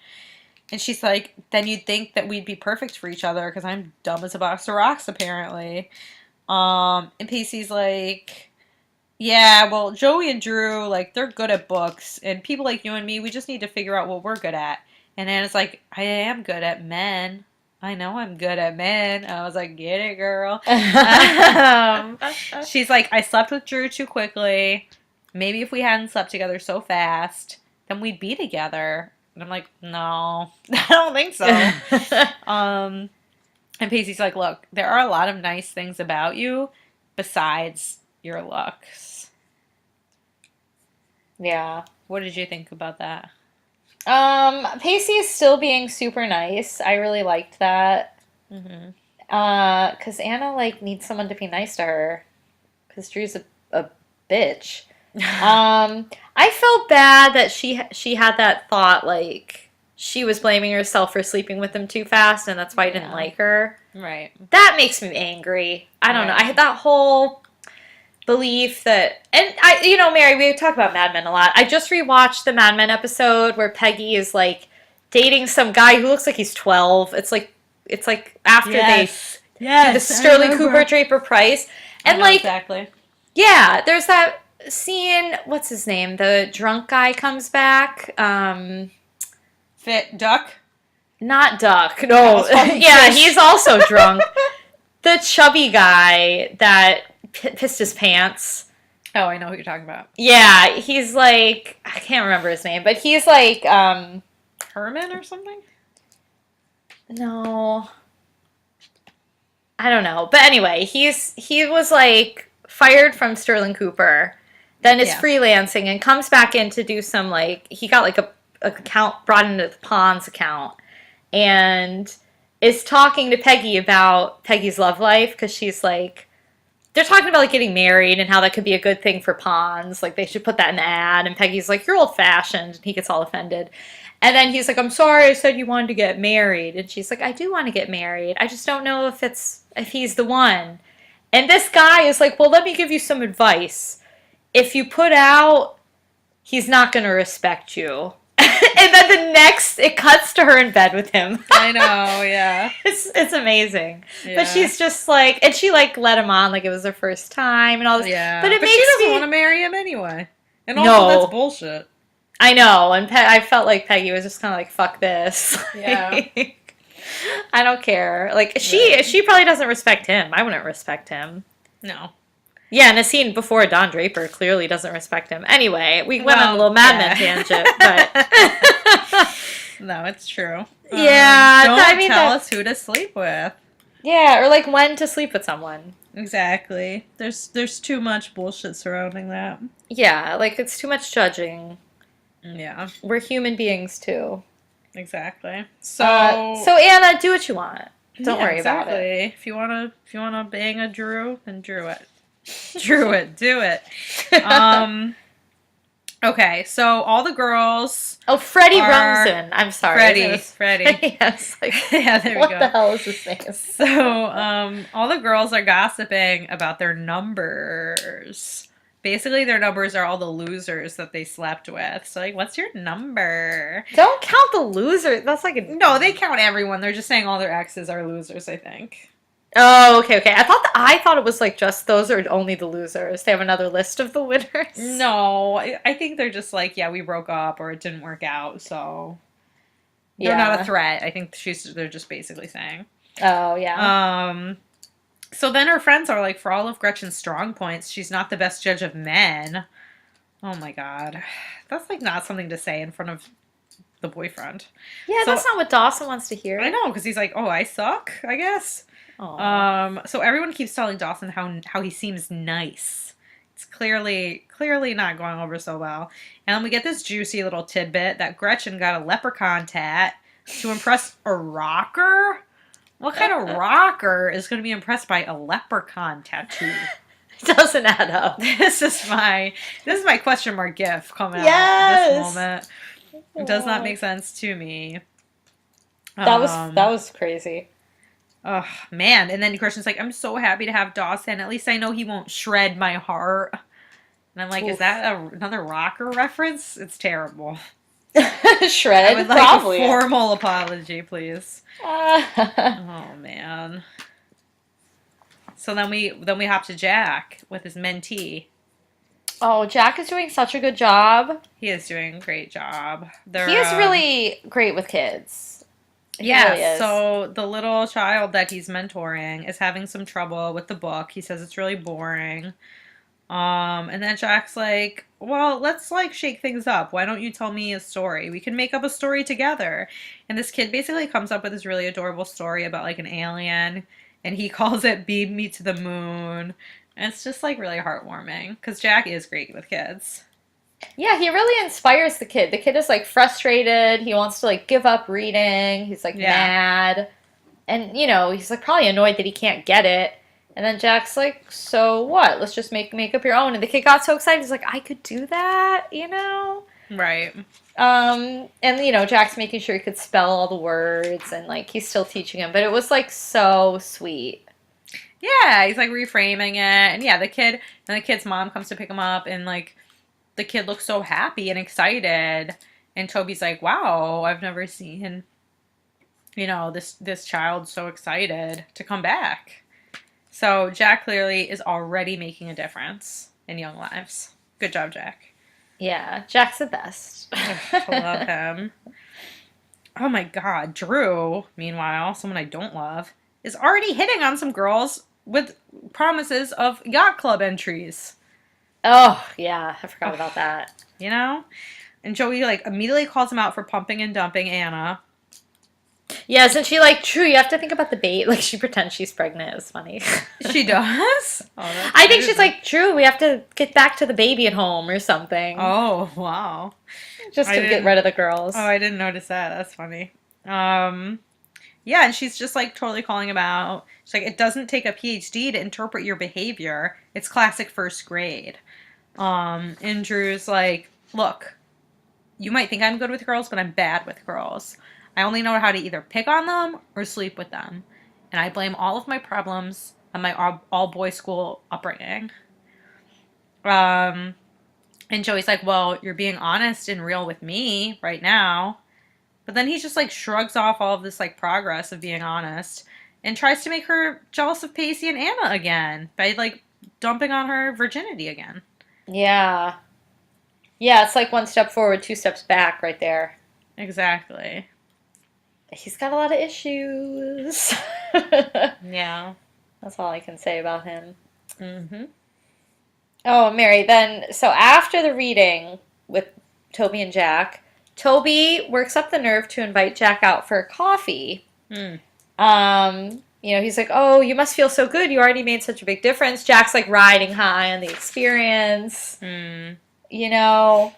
And she's like, then you'd think that we'd be perfect for each other because I'm dumb as a box of rocks, apparently. And Pacey's like, yeah, well, Joey and Drue, like, they're good at books. And people like you and me, we just need to figure out what we're good at. And Anna's like, I am good at men. I know I'm good at men. I was like, get it, girl. She's like, I slept with Drue too quickly. Maybe if we hadn't slept together so fast, then we'd be together. And I'm like, no, I don't think so. And Pacey's like, look, there are a lot of nice things about you besides your looks. Yeah. What did you think about that? Pacey is still being super nice. I really liked that. Mm-hmm. Cause Anna like needs someone to be nice to her. Cause Drue's a bitch. I felt bad that she had that thought like she was blaming herself for sleeping with him too fast, and that's why I didn't like her. Right. That makes me angry. I don't know. Right. I had that whole belief that, and Mary, we talk about Mad Men a lot. I just rewatched the Mad Men episode where Peggy is like dating some guy who looks like he's 12. It's like after they do the Sterling Cooper Draper Price, and like exactly. yeah, there's that scene. What's his name? The drunk guy comes back. Fit Duck. Not Duck. No, yeah, he's also drunk. The chubby guy that pissed his pants. Oh, I know who you're talking about. Yeah, he's like, I can't remember his name, but he's like, Herman or something? no, I don't know. But anyway, he was like fired from Sterling Cooper, then is freelancing and comes back in to do some like, he got like a account brought into the Pawns account and is talking to Peggy about Peggy's love life because she's like, they're talking about like getting married and how that could be a good thing for Pawns. Like they should put that in the ad. And Peggy's like, you're old fashioned. And he gets all offended. And then he's like, I'm sorry, I said you wanted to get married. And she's like, I do want to get married. I just don't know if he's the one. And this guy is like, well, let me give you some advice. If you put out, he's not going to respect you. And then it cuts to her in bed with him. I know, yeah. It's amazing. Yeah. But she's just like, and she like let him on like it was her first time and all this. Yeah. But she doesn't want to marry him anyway. And also, that's No, bullshit. I know. And I felt like Peggy was just kind of like, fuck this. Yeah. I don't care. Like, Right. she probably doesn't respect him. I wouldn't respect him. No. Yeah, and a scene before Don Draper clearly doesn't respect him. Anyway, we went on a Well, little Mad Men yeah. tangent, but No, it's true. yeah, I Don't mean tell that. us who to sleep with. Yeah, or like when to sleep with someone. Exactly. There's too much bullshit surrounding that. Yeah, like it's too much judging. Yeah, We're human beings too. exactly. So So Anna, do what you want. Don't yeah, worry about it. exactly. If you wanna bang a Drue, then Drue it. Drue it. Do it. Okay, so all the girls Oh, Freddie are Rumsen. I'm sorry. Freddie. Yes. Like, Yeah, there we what go. the hell is his name? So, all the girls are gossiping about their numbers. Basically, their numbers are all the losers that they slept with. So, like, what's your number? Don't count the loser. That's like a. No, they count everyone. They're just saying all their exes are losers, I think. Oh, okay. I thought it was like just those are only the losers. They have another list of the winners. No, I think they're just like, yeah, we broke up or it didn't work out, so they're not a threat. I think they're just basically saying. Oh, yeah. So then her friends are like, for all of Gretchen's strong points, she's not the best judge of men. Oh my god. That's like not something to say in front of the boyfriend. Yeah, So- that's not what Dawson wants to hear. I know, because he's like, oh, I suck, I guess. Aw. So everyone keeps telling Dawson how he seems nice. It's clearly not going over so well. And then we get this juicy little tidbit that Gretchen got a leprechaun tat to impress a rocker. What kind of rocker is going to be impressed by a leprechaun tattoo? It doesn't add up. This is my question mark gif coming out Yes! at this moment. It does not make sense to me. That was crazy. Oh man! And then Christian's like, "I'm so happy to have Dawson. At least I know he won't shred my heart." And I'm like, Oof. "Is that another rocker reference? It's terrible." Shred, I would like probably. a formal apology, please. Ah. Oh man. So then we hop to Jack with his mentee. Oh, Jack is doing such a good job. He is doing a great job. He is really great with kids. He Yeah, really is. so the little child that he's mentoring is having some trouble with the book. He says it's really boring. And then Jack's like, well, let's like shake things up. Why don't you tell me a story? We can make up a story together. And this kid basically comes up with this really adorable story about like an alien, and he calls it Beam Me to the Moon. And it's just like really heartwarming because Jack is great with kids. Yeah, he really inspires the kid. The kid is like frustrated. He wants to like give up reading. He's like mad. And you know, he's like probably annoyed that he can't get it. And then Jack's like, so what? Let's just make up your own. And the kid got so excited. He's like, I could do that, you know? Right. And you know, Jack's making sure he could spell all the words and like he's still teaching him. But it was like so sweet. Yeah, he's like reframing it. And yeah, the kid's mom comes to pick him up and like the kid looks so happy and excited. And Toby's like, wow, I've never seen, you know, this child so excited to come back. So Jack clearly is already making a difference in young lives. Good job, Jack. Yeah, Jack's the best. I love him. Oh my god, Drue, meanwhile, someone I don't love, is already hitting on some girls with promises of yacht club entries. Oh, yeah, I forgot about that. You know? And Joey, like, immediately calls him out for pumping and dumping Anna. Yeah, isn't she like, True, you have to think about the bait. Like, she pretends she's pregnant. It was funny. She does? Oh, I think she's like, True, we have to get back to the baby at home or something. Oh, wow. Just to get rid of the girls. Oh, I didn't notice that. That's funny. Yeah, and she's just like totally calling him out. She's like, it doesn't take a PhD to interpret your behavior. It's classic first grade. And Drue's like, look, you might think I'm good with girls, but I'm bad with girls. I only know how to either pick on them or sleep with them. And I blame all of my problems on my all-boys school upbringing. And Joey's like, well, you're being honest and real with me right now. But then he just like shrugs off all of this like progress of being honest and tries to make her jealous of Pacey and Anna again by like dumping on her virginity again. Yeah. Yeah, it's like one step forward, two steps back right there. Exactly. He's got a lot of issues. Yeah. That's all I can say about him. Mm-hmm. Oh, Mary, then, so after the reading with Toby and Jack, Toby works up the nerve to invite Jack out for coffee. Mm. He's like, "Oh, you must feel so good. You already made such a big difference." Jack's like riding high on the experience, Mm. you know.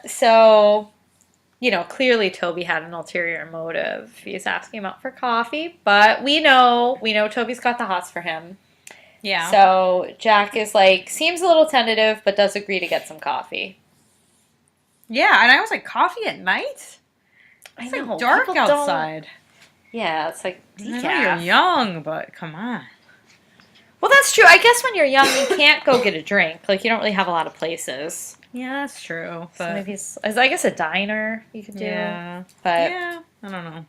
So, clearly Toby had an ulterior motive. He's asking him out for coffee, but we know Toby's got the hots for him. Yeah. So Jack is like, seems a little tentative, but does agree to get some coffee. Yeah, and I was like, coffee at night? I It's know, like dark people don't. outside. Yeah, it's like I know you're decaf. young, but come on. Well, that's true. I guess when you're young, you can't go get a drink. Like, you don't really have a lot of places. Yeah, that's true. So But maybe I guess a diner you could do. yeah. But Yeah, I don't know.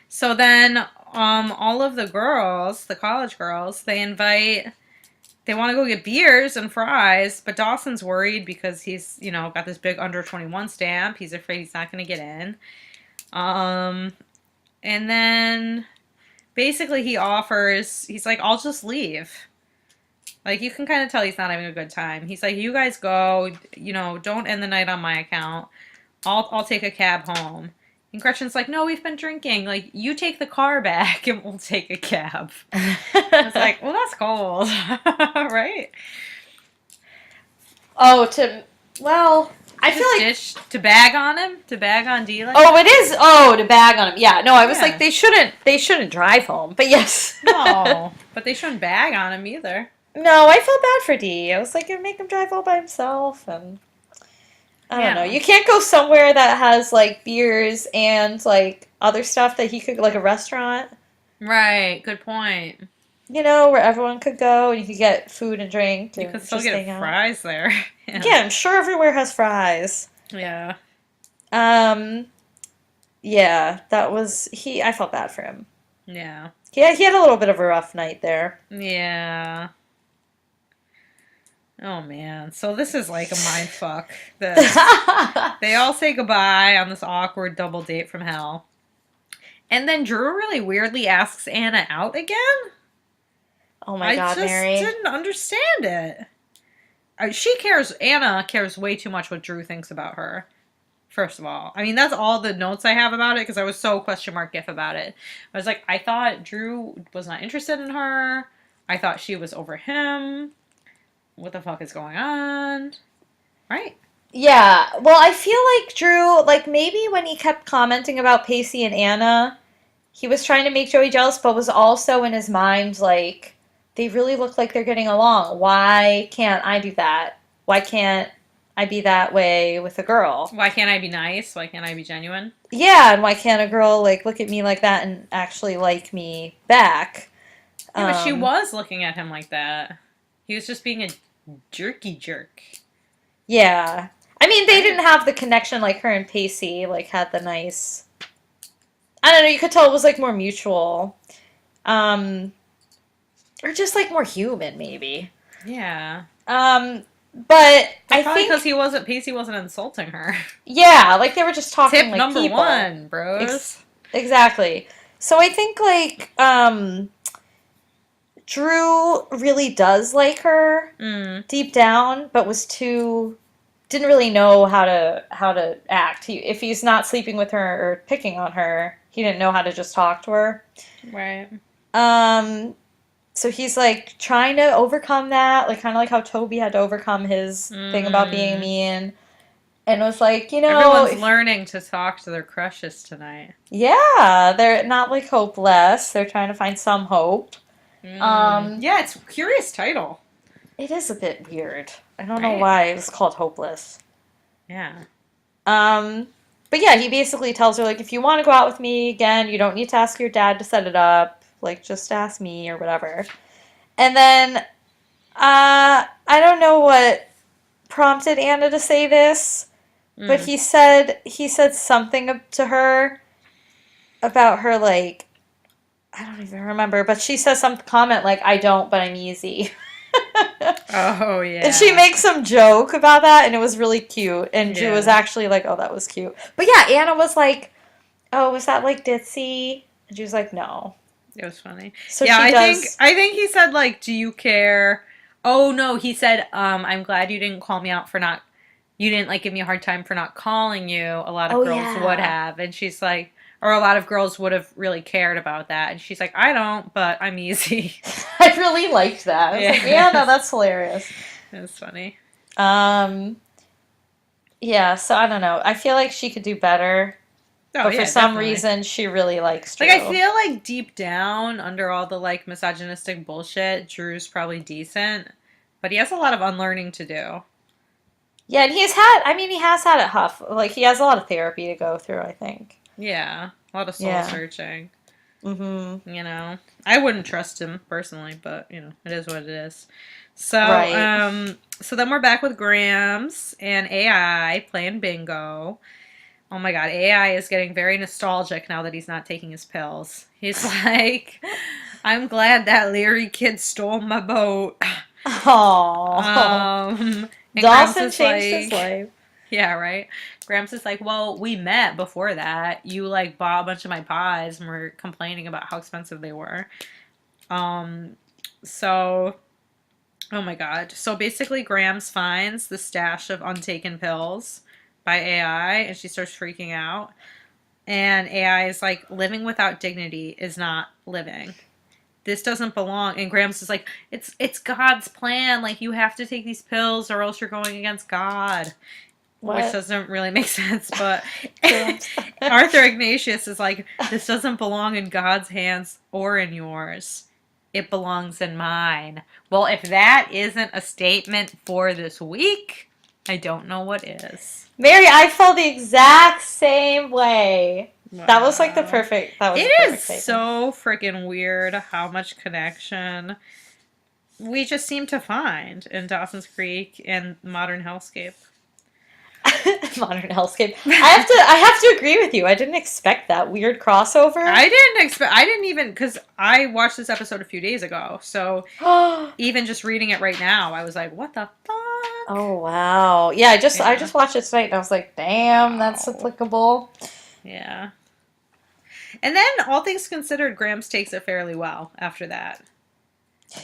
So then all of the girls, the college girls, they want to go get beers and fries, but Dawson's worried because he's, got this big under 21 stamp. He's afraid he's not going to get in. And then basically he's like, I'll just leave. Like, you can kind of tell he's not having a good time. He's like, you guys go, don't end the night on my account. I'll take a cab home. And Gretchen's like, no, we've been drinking. Like, you take the car back and we'll take a cab. I was like, well, that's cold. Right? oh, I feel like Ditch to bag on him? To bag on D-Lane? oh, it is. Oh, to bag on him. Yeah, no, I was Yeah. like they shouldn't drive home. But yes, No, but they shouldn't bag on him either. No, I felt bad for D. I was like, it'd make him drive all by himself, and I don't know. Yeah. You can't go somewhere that has like beers and like other stuff that he could, like a restaurant, Right, good point. where everyone could go and you could get food and drink You and could still just get hang out. fries there. Yeah, I'm sure everywhere has fries. Yeah. Yeah, that was he. I felt bad for him. Yeah. He had a little bit of a rough night there. Yeah. Oh man. So this is like a mind fuck. They all say goodbye on this awkward double date from hell. And then Drue really weirdly asks Anna out again? Oh my God, Mary. I just didn't understand it. Anna cares way too much what Drue thinks about her. First of all. I mean, that's all the notes I have about it because I was so question mark gif about it. I was like, I thought Drue was not interested in her. I thought she was over him. What the fuck is going on? Right? Yeah, well, I feel like Drue, like maybe when he kept commenting about Pacey and Anna, he was trying to make Joey jealous, but was also in his mind like, they really look like they're getting along. Why can't I do that? Why can't I be that way with a girl? Why can't I be nice? Why can't I be genuine? Yeah, and why can't a girl like look at me like that and actually like me back? Yeah, but she was looking at him like that. He was just being a jerky jerk. Yeah. I mean, they didn't have the connection like her and Pacey, like, had the nice... I don't know, you could tell it was, like, more mutual. Or just, like, more human, maybe. Yeah. But I probably think... because Pacey wasn't insulting her. Yeah, like, they were just talking Tip like number people. one, bros. Exactly. So I think, like, Drue really does like her deep down, but didn't really know how to act. If he's not sleeping with her or picking on her, he didn't know how to just talk to her. Right. So he's like trying to overcome that, like kind of like how Toby had to overcome his thing about being mean, and was like, everyone's learning to talk to their crushes tonight. Yeah, they're not like hopeless. They're trying to find some hope. Yeah, it's a curious title. It is a bit weird. I don't know why it was called Hopeless. Yeah. But yeah, he basically tells her, like, if you want to go out with me again, you don't need to ask your dad to set it up. Like, just ask me or whatever. And then, I don't know what prompted Anna to say this, but he said something to her about her, like, I don't even remember, but she says some comment like, I don't, but I'm easy. Oh, yeah. And she makes some joke about that, and it was really cute. And Drew was Yeah. actually like, oh, that was cute. But yeah, Anna was like, oh, was that like ditzy? And she was like, no. It was funny. So Yeah, she I think does. I think he said like, "Do you care?" Oh no, he said, "I'm glad you didn't call me out for not. You didn't like give me a hard time for not calling you. A lot of Oh, girls would yeah. have." And she's like, or a lot of girls would have really cared about that. And she's like, "I don't, but I'm easy." I really liked that. I was like, yeah, no, Yeah, that's hilarious. it was funny. Um, yeah, so I don't know. I feel like she could do better, Oh but for yeah, some definitely. reason, she really likes Like I Drew. feel like deep down, under all the like misogynistic bullshit, Drew's probably decent, but he has a lot of unlearning to do. Yeah, and he has had it tough. Like, he has a lot of therapy to go through, I think. Yeah, a lot of soul Yeah. searching. Mm-hmm. You know, I wouldn't trust him personally, but you know, it is what it is. So, Right. so then we're back with Grams and AI playing bingo. Oh my God, AI is getting very nostalgic now that he's not taking his pills. He's like, I'm glad that Leary kid stole my boat. Oh, And Grams Dawson is changed his like, life. yeah, right. Gramps is like, well, we met before that. You like bought a bunch of my pies and were complaining about how expensive they were. Um, so, oh my God. So basically, Grams finds the stash of untaken pills by AI and she starts freaking out. And AI is like, living without dignity is not living. This doesn't belong. And Grams is like, it's God's plan. Like, you have to take these pills or else you're going against God. Which What? doesn't really make sense, but Grams. Arthur Ignatius is like, this doesn't belong in God's hands or in yours. It belongs in mine. Well, if that isn't a statement for this week, I don't know what is. Mary, I felt the exact same way. Wow. That was It a is perfect statement. so freaking weird how much connection we just seem to find in Dawson's Creek and modern hellscape. Modern hellscape. I have to agree with you. I didn't expect that weird crossover. I didn't even, because I watched this episode a few days ago, so Oh even just reading it right now, I was like, what the fuck? wow. Yeah, I Yeah. just watched it tonight and I was like, damn, that's Wow. applicable. Yeah. And then, all things considered, Grams takes it fairly well after that.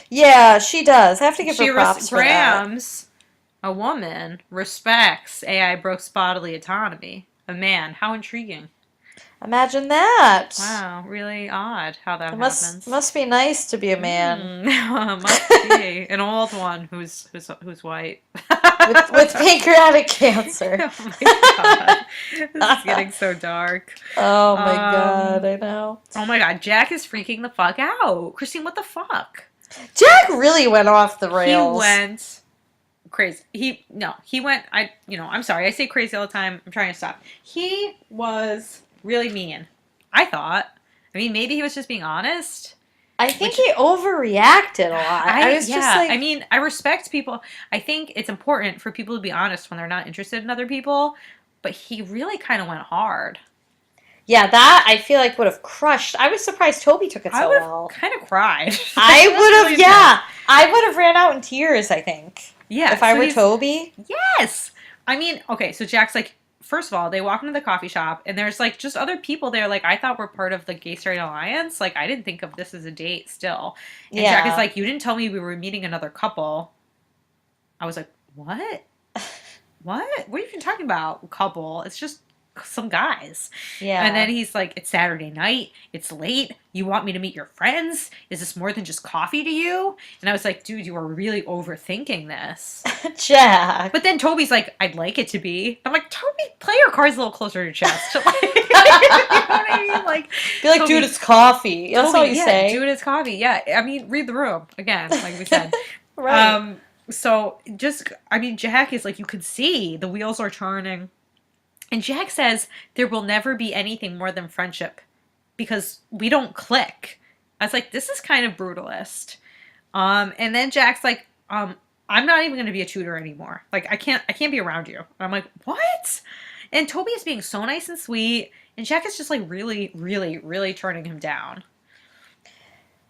Yeah, she does. I have to give her props for that. Grams, a woman, respects AI Brooks' bodily autonomy. A man. How intriguing. Imagine that. Wow, really odd how that happens. Must be nice to be a man Must be an old one who's white. with pancreatic cancer. Oh my God, this is getting so dark. Oh my god, Um, I know. oh my God, Jack is freaking the fuck out. Christine, what the fuck? Jack really went off the He rails. went crazy. He went. I'm sorry. I say crazy all the time. I'm trying to stop. He was really mean. I thought. I mean, maybe he was just being honest. I think Which he overreacted a lot. I was just yeah. like, I mean, I respect people. I think it's important for people to be honest when they're not interested in other people. But he really kind of went hard. yeah, that I feel like would have crushed. I was surprised Toby took it I so would have well. kind of cried. I That's would really have, yeah, I would have ran out in tears, I think. Yeah. If I So were he's Toby. yes. I mean, okay. So Jack's like, first of all, they walk into the coffee shop and there's like just other people there. Like I thought were part of the Gay Straight Alliance. Like I didn't think of this as a date still. And Jack is Yeah. like, you didn't tell me we were meeting another couple. I was like, what? What? What are you even talking about? Couple? It's just some guys. And then Yeah. he's like, it's Saturday night. It's late. You want me to meet your friends? Is this more than just coffee to you? And I was like, dude, you are really overthinking this. Jack. But then Toby's like, I'd like it to be. I'm like, Toby, play your cards a little closer to your chest. you know what I mean? Like, Be like, Toby, dude, it's coffee. That's all you yeah, say. dude, it's coffee. Yeah, I mean, read the room again, like we said. Right. So just, I mean, Jack is like, you could see the wheels are turning. And Jack says there will never be anything more than friendship because we don't click. I was like, this is kind of brutalist. And then Jack's like, I'm not even going to be a tutor anymore. Like, I can't be around you. And I'm like, what? And Toby is being so nice and sweet. And Jack is just like really, really, really turning him down.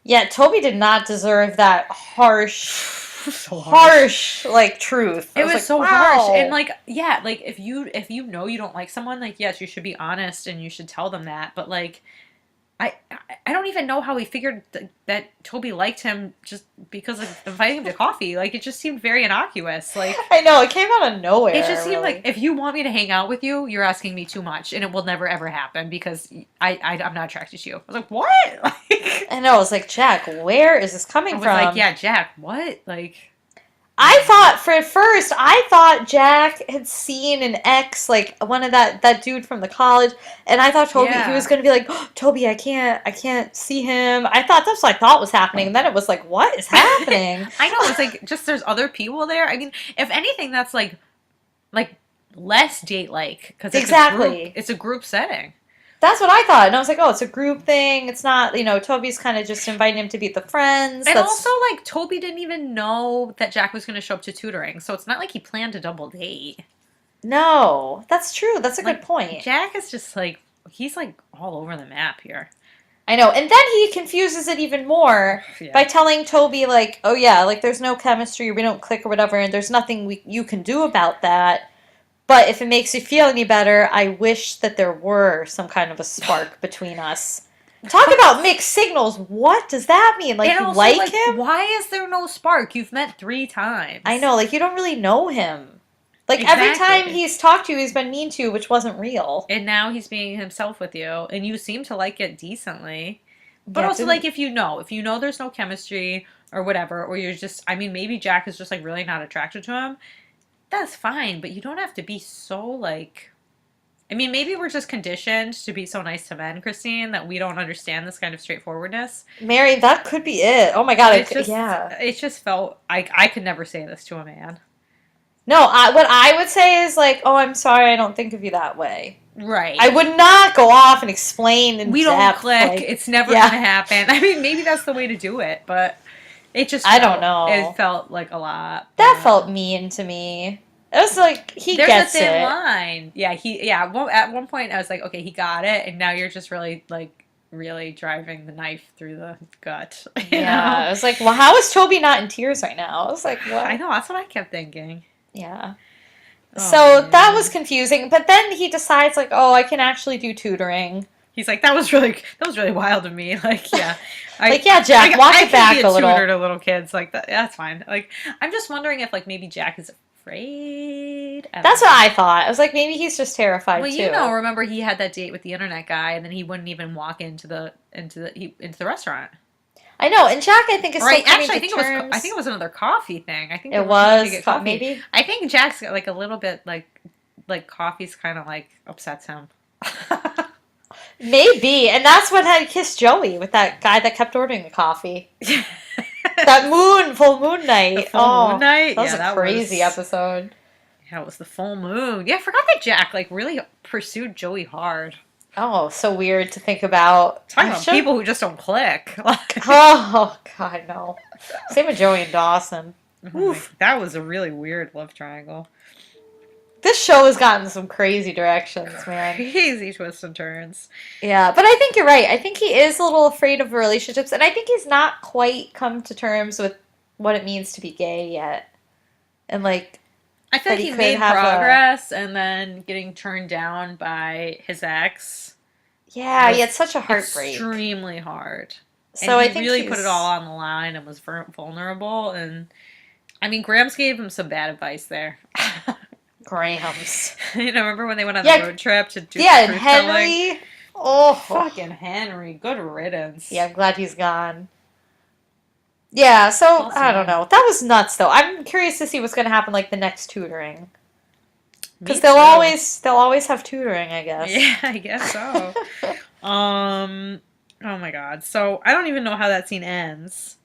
Yeah, Toby did not deserve that harsh So harsh. harsh, like, truth. I It was was like, so harsh. wow. And like, yeah, like if you know you don't like someone, like yes, you should be honest and you should tell them that. But like I don't even know how he figured that Toby liked him just because of inviting him to coffee. Like it just seemed very innocuous. Like I know, it came out of nowhere. it just seemed really. like if you want me to hang out with you, you're asking me too much, and it will never ever happen because I'm not attracted to you. I was like, what? Like I know, I was like, Jack, where is this coming I was from? like, yeah, Jack, what? Like I thought I thought Jack had seen an ex, like one of that dude from the college, and I thought Toby he Yeah. was gonna be like, oh, Toby, I can't see him. I thought that's what I thought was happening, and then it was like, what is happening? I know it's like just there's other people there. I mean, if anything, that's like less date like because Exactly. it's a group setting. That's what I thought, and I was like, oh, it's a group thing. It's not, Toby's kind of just inviting him to be the friends. And also, like, Toby didn't even know that Jack was going to show up to tutoring, so it's not like he planned a double date. No, that's true. That's a Like, good point. Jack is just, like, he's, like, all over the map here. I know, and then he confuses it even more Yeah. by telling Toby, like, oh yeah, like, there's no chemistry, we don't click or whatever, and there's nothing you can do about that. But if it makes you feel any better, I wish that there were some kind of a spark between us. Talk about mixed signals. What does that mean? Like, And you also, like him? why is there no spark? You've met 3 times. I know, like, you don't really know him. Like, every Exactly. time he's talked to you, he's been mean to you, which wasn't real. And now he's being himself with you, and you seem to like it decently. But Yeah, also, didn't- like, if you know there's no chemistry or whatever, or you're just, I mean, maybe Jack is just, like, really not attracted to him, that's fine, but you don't have to be so, like... I mean, maybe we're just conditioned to be so nice to men, Christine, that we don't understand this kind of straightforwardness. Mary, that could be it. Oh my god, It just felt... I could never say this to a man. No, what I would say is like, oh, I'm sorry, I don't think of you that way. Right. I would not go off and explain in We don't depth, click. like, It's never yeah. going to happen. I mean, maybe that's the way to do it, but it just I don't know. It felt like a lot. That but- felt mean to me. It was like, he There's gets a thin it. line. Yeah, well, at one point I was like, okay, he got it, and now you're just really, like, really driving the knife through the gut. You Yeah, know? I was like, well, how is Toby not in tears right now? I was like, what? I know, that's what I kept thinking. Yeah. Oh, So that man. was confusing, but then he decides like, oh, I can actually do tutoring. He's like, that was really wild of me. Like, yeah. Like, yeah, Jack, walk it back a little. I can be a tutor to little kids. Like, that's fine. Like, I'm just wondering if, like, maybe Jack is afraid. That's what I thought. I was like, maybe he's just terrified Well, too. you know, remember he had that date with the internet guy, and then he wouldn't even walk into the restaurant. I know, and Jack, I think is Right? still coming Actually, to I think it was another coffee thing. I think It they were trying to was get coffee. maybe. I think Jack's got, like, a little bit like coffee's kind of like upsets him. Maybe, and that's what had kissed Joey with that guy that kept ordering the coffee. That full moon night. The full moon night? That was Yeah, a crazy episode. Yeah, it was the full moon. Yeah, I forgot that Jack like really pursued Joey hard. Oh, so weird to think about. Talking about people who just don't click. Oh God, no. Same with Joey and Dawson. Oof. That was a really weird love triangle. This show has gotten some crazy directions, man. Crazy twists and turns. Yeah, but I think you're right. I think he is a little afraid of relationships, and I think he's not quite come to terms with what it means to be gay yet. And like, I feel that like he he could made have progress, and then getting turned down by his ex. yeah, he had such a heartbreak. Extremely hard. So and I he think really he's put it all on the line and was vulnerable. And I mean, Grams gave him some bad advice there. Grams. You know, remember when they went on Yeah, the road trip to do Yeah, some and truth telling? Henry. Oh, Fucking Henry. Good riddance. yeah, I'm glad he's gone. Yeah, so Also- I don't know. That was nuts, though. I'm curious to see what's going to happen, like the next tutoring, because Me they'll too. always have tutoring, I guess. Yeah, I guess so. Oh my god. So I don't even know how that scene ends.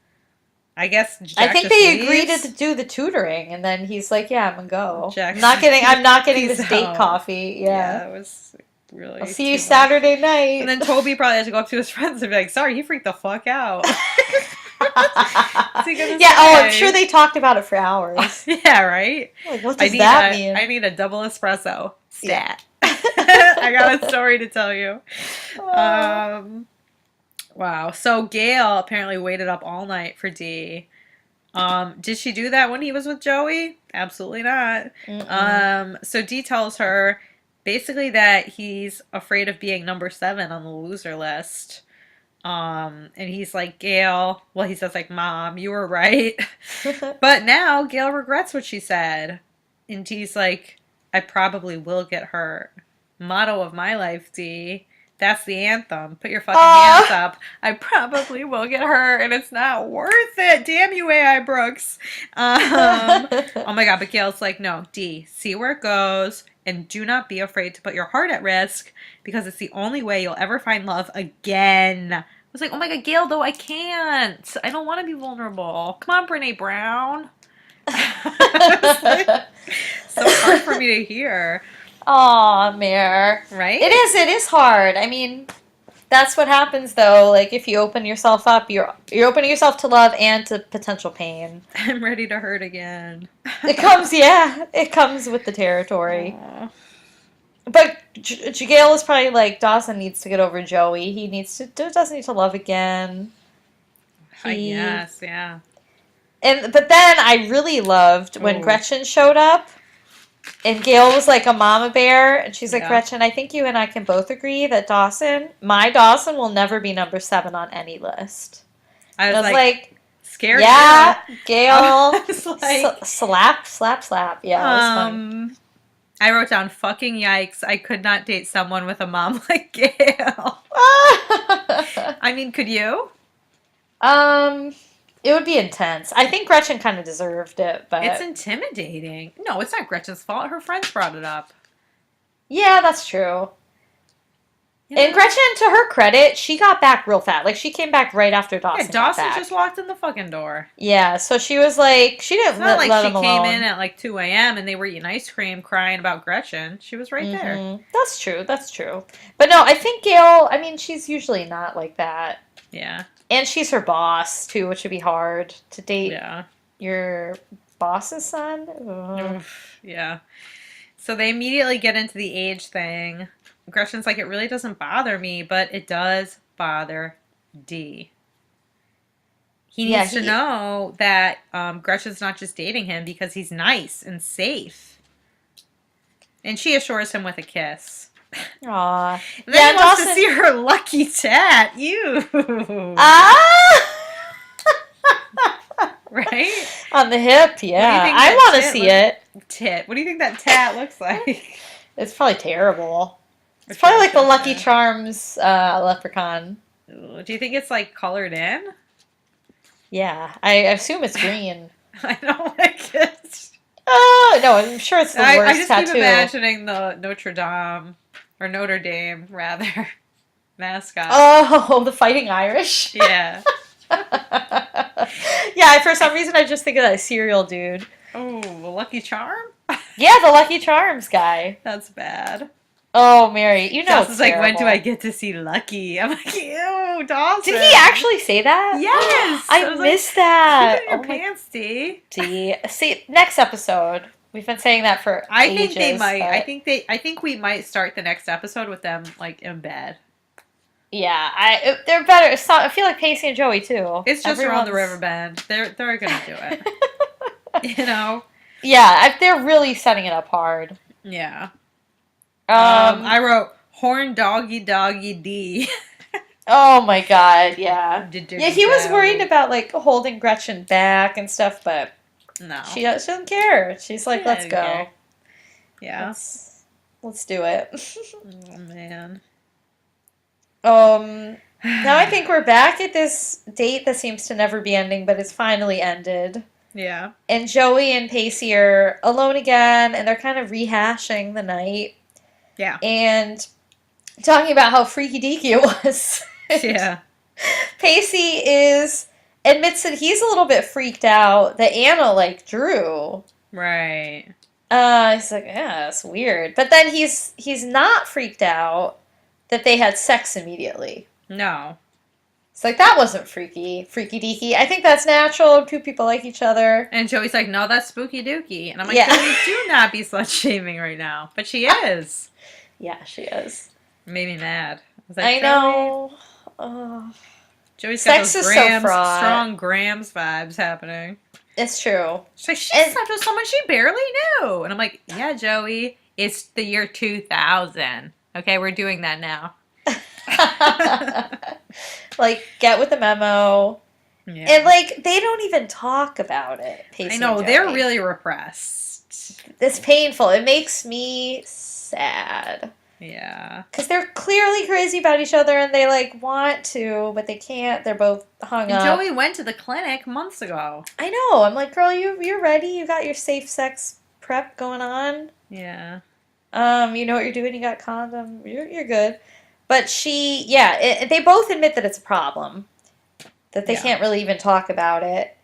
I guess Jack I think just they agreed leaves. to do the tutoring, and then he's like, "Yeah, I'm gonna go. Jack- I'm not getting Peace this date out. coffee. Yeah, That was really. I'll see too you much. Saturday night." And then Toby probably has to go up to his friends and be like, "Sorry, he freaked the fuck out." What's he gonna Yeah. Oh, I'm say? sure they talked about it for hours. Yeah, right. Like, what does that mean? I need a double espresso. Stat. I got a story to tell you. Wow. So Gail apparently waited up all night for Dee. Did she do that when he was with Joey? Absolutely not. So Dee tells her basically that he's afraid of being number 7 on the loser list. And he's like, Gail, well, he says like, Mom, you were right. But now Gail regrets what she said. And Dee's like, I probably will get hurt. Motto of my life, Dee. That's the anthem. Put your fucking hands up. I probably will get hurt, and it's not worth it. Damn you, AI Brooks. Oh my god, but Gail's like, no, Dee, see where it goes, and do not be afraid to put your heart at risk, because it's the only way you'll ever find love again. I was like, oh my god, Gail, though, I can't. I don't want to be vulnerable. Come on, Brene Brown. Like, so hard for me to hear. Aw, Mare. Right? It is hard. I mean, that's what happens though. Like if you open yourself up, you're opening yourself to love and to potential pain. I'm ready to hurt again. It comes with the territory. Aww. But Gail is probably like, Dawson needs to get over Joey. He doesn't need to love again. I guess, yeah. But then I really loved when Gretchen showed up. And Gail was like a mama bear, and she's like, Gretchen, I think you and I can both agree that my Dawson will never be number 7 on any list. I was like scared. Yeah, Gail, like, slap. Yeah, it was fun. I wrote down, fucking yikes, I could not date someone with a mom like Gail. I mean, could you? It would be intense. I think Gretchen kind of deserved it, but... It's intimidating. No, it's not Gretchen's fault. Her friends brought it up. Yeah, that's true. Yeah. And Gretchen, to her credit, she got back real fast. Like, she came back right after Dawson. Yeah, Dawson just walked in the fucking door. Yeah, so she was like... She didn't let him alone. It's not like she came in at like 2 a.m. and they were eating ice cream crying about Gretchen. She was right there. That's true. But no, I think Gail... I mean, she's usually not like that. Yeah. And she's her boss, too, which would be hard to date your boss's son. Yeah. So they immediately get into the age thing. Gretchen's like, it really doesn't bother me, but it does bother Dee. He needs to know that Gretchen's not just dating him because he's nice and safe. And she assures him with a kiss. Aww. Then he wants to see her lucky tat. You. Right? On the hip, yeah. I want to see it. Tit. What do you think that tat looks like? It's probably terrible. It's probably like the Lucky Charms leprechaun. Ooh, do you think it's like colored in? Yeah. I assume it's green. I don't like it. Oh, no, I'm sure it's the worst tattoo. I just keep imagining the Notre Dame, rather, mascot. Oh, the Fighting Irish? Yeah. Yeah, for some reason I just think of that cereal dude. Oh, the Lucky Charm? Yeah, the Lucky Charms guy. That's bad. Oh, Mary, you know Dawson's like, when do I get to see Lucky? I'm like, ew, Dawson. Did he actually say that? Yes. I missed that. Keep it in your pants, Dee. Dee. See, next episode. We've been saying that for ages. I think they might. But... I think we might start the next episode with them like in bed. Yeah, they're better. I feel like Pacey and Joey too. It's just around the river bend. They're gonna do it. You know. Yeah, they're really setting it up hard. Yeah. I wrote horn doggy Dee. Oh my god, yeah. Yeah, he was worried about like holding Gretchen back and stuff, but no, she doesn't care. She's like, let's go. Care. Yeah, let's do it. Oh man. Now I think we're back at this date that seems to never be ending, but it's finally ended. Yeah. And Joey and Pacey are alone again, and they're kind of rehashing the night. Yeah. And talking about how freaky deaky it was. Yeah. Pacey admits that he's a little bit freaked out that Anna liked Drue. Right. He's like, yeah, that's weird. But then he's not freaked out that they had sex immediately. No. It's like, that wasn't freaky deaky. I think that's natural. Two people like each other. And Joey's like, no, that's spooky dooky. And I'm like, Joey, do not be slut shaming right now. But she is. Yeah, she is. Made me mad. I know. Joey's got Sex those is so fraught. strong Grams vibes happening. It's true. She's like, she slept with someone she barely knew. And I'm like, yeah, Joey, it's the year 2000. Okay, we're doing that now. Like, get with the memo. Yeah. And, like, they don't even talk about it, Pacey I know, and they're Joey. really repressed. It's painful. It makes me sad. Yeah. Because they're clearly crazy about each other and they, like, want to, but they can't. They're both hung up. Joey went to the clinic months ago. I know. I'm like, girl, you're ready. You got your safe sex prep going on. Yeah. You know what you're doing. You got condom. You're good. But they both admit that it's a problem. That they can't really even talk about it.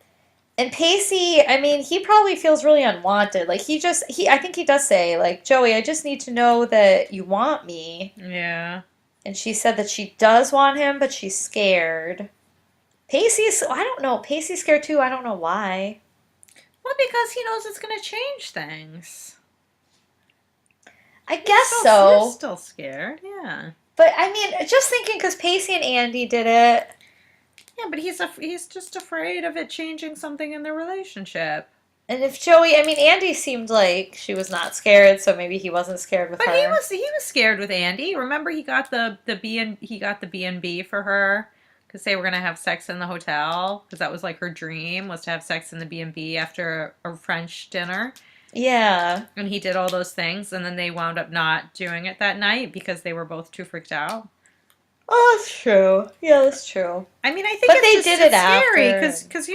And Pacey, I mean, he probably feels really unwanted. Like, I think he does say, like, Joey, I just need to know that you want me. Yeah. And she said that she does want him, but she's scared. I don't know. Pacey's scared too. I don't know why. Well, because he knows it's going to change things. I guess so. You're still scared, yeah. But, I mean, just thinking, because Pacey and Andy did it. Yeah, but he's just afraid of it changing something in their relationship. And if Joey, I mean, Andy seemed like she was not scared, so maybe he wasn't scared with her. But he was scared with Andy. Remember, he got the B&B for her because they were gonna have sex in the hotel because that was like her dream was to have sex in the B&B after a French dinner. Yeah. And he did all those things, and then they wound up not doing it that night because they were both too freaked out. Oh, that's true. Yeah, that's true. I mean, I think it's scary after. because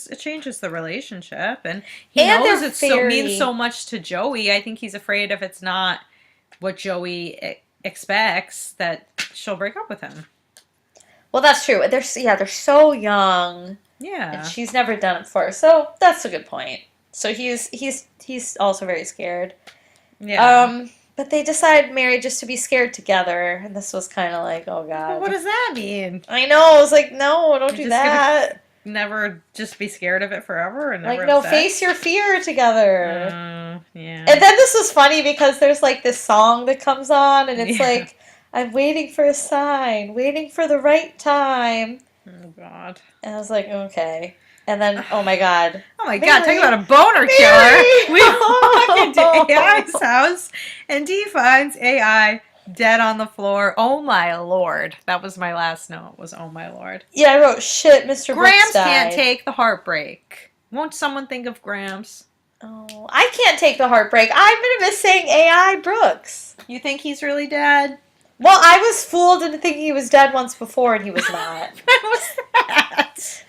it changes the relationship, and And knows they're means so much to Joey. I think he's afraid if it's not what Joey expects that she'll break up with him. Well, that's true. They're so young. Yeah, And she's never done it before, so that's a good point. So he's also very scared. yeah. But they decide married just to be scared together, and this was kind of like, oh god. Well, what does that mean? I know. I was like, no, don't do that. Never just be scared of it forever and never like, no, upset? face your fear together. Yeah. And then this was funny because there's like this song that comes on, and it's like, I'm waiting for a sign, waiting for the right time. Oh god. And I was like, okay. And then, oh my god. Oh my god, talking about a boner killer. We walk into AI's house and Dee finds AI dead on the floor. Oh my lord. That was my last note, was oh my lord. Yeah, I wrote, shit, Mr. Gramps Brooks died. can't take the heartbreak. Won't someone think of Gramps? Oh, I can't take the heartbreak. I'm going to miss saying AI Brooks. You think he's really dead? Well, I was fooled into thinking he was dead once before, and he was not. When was that?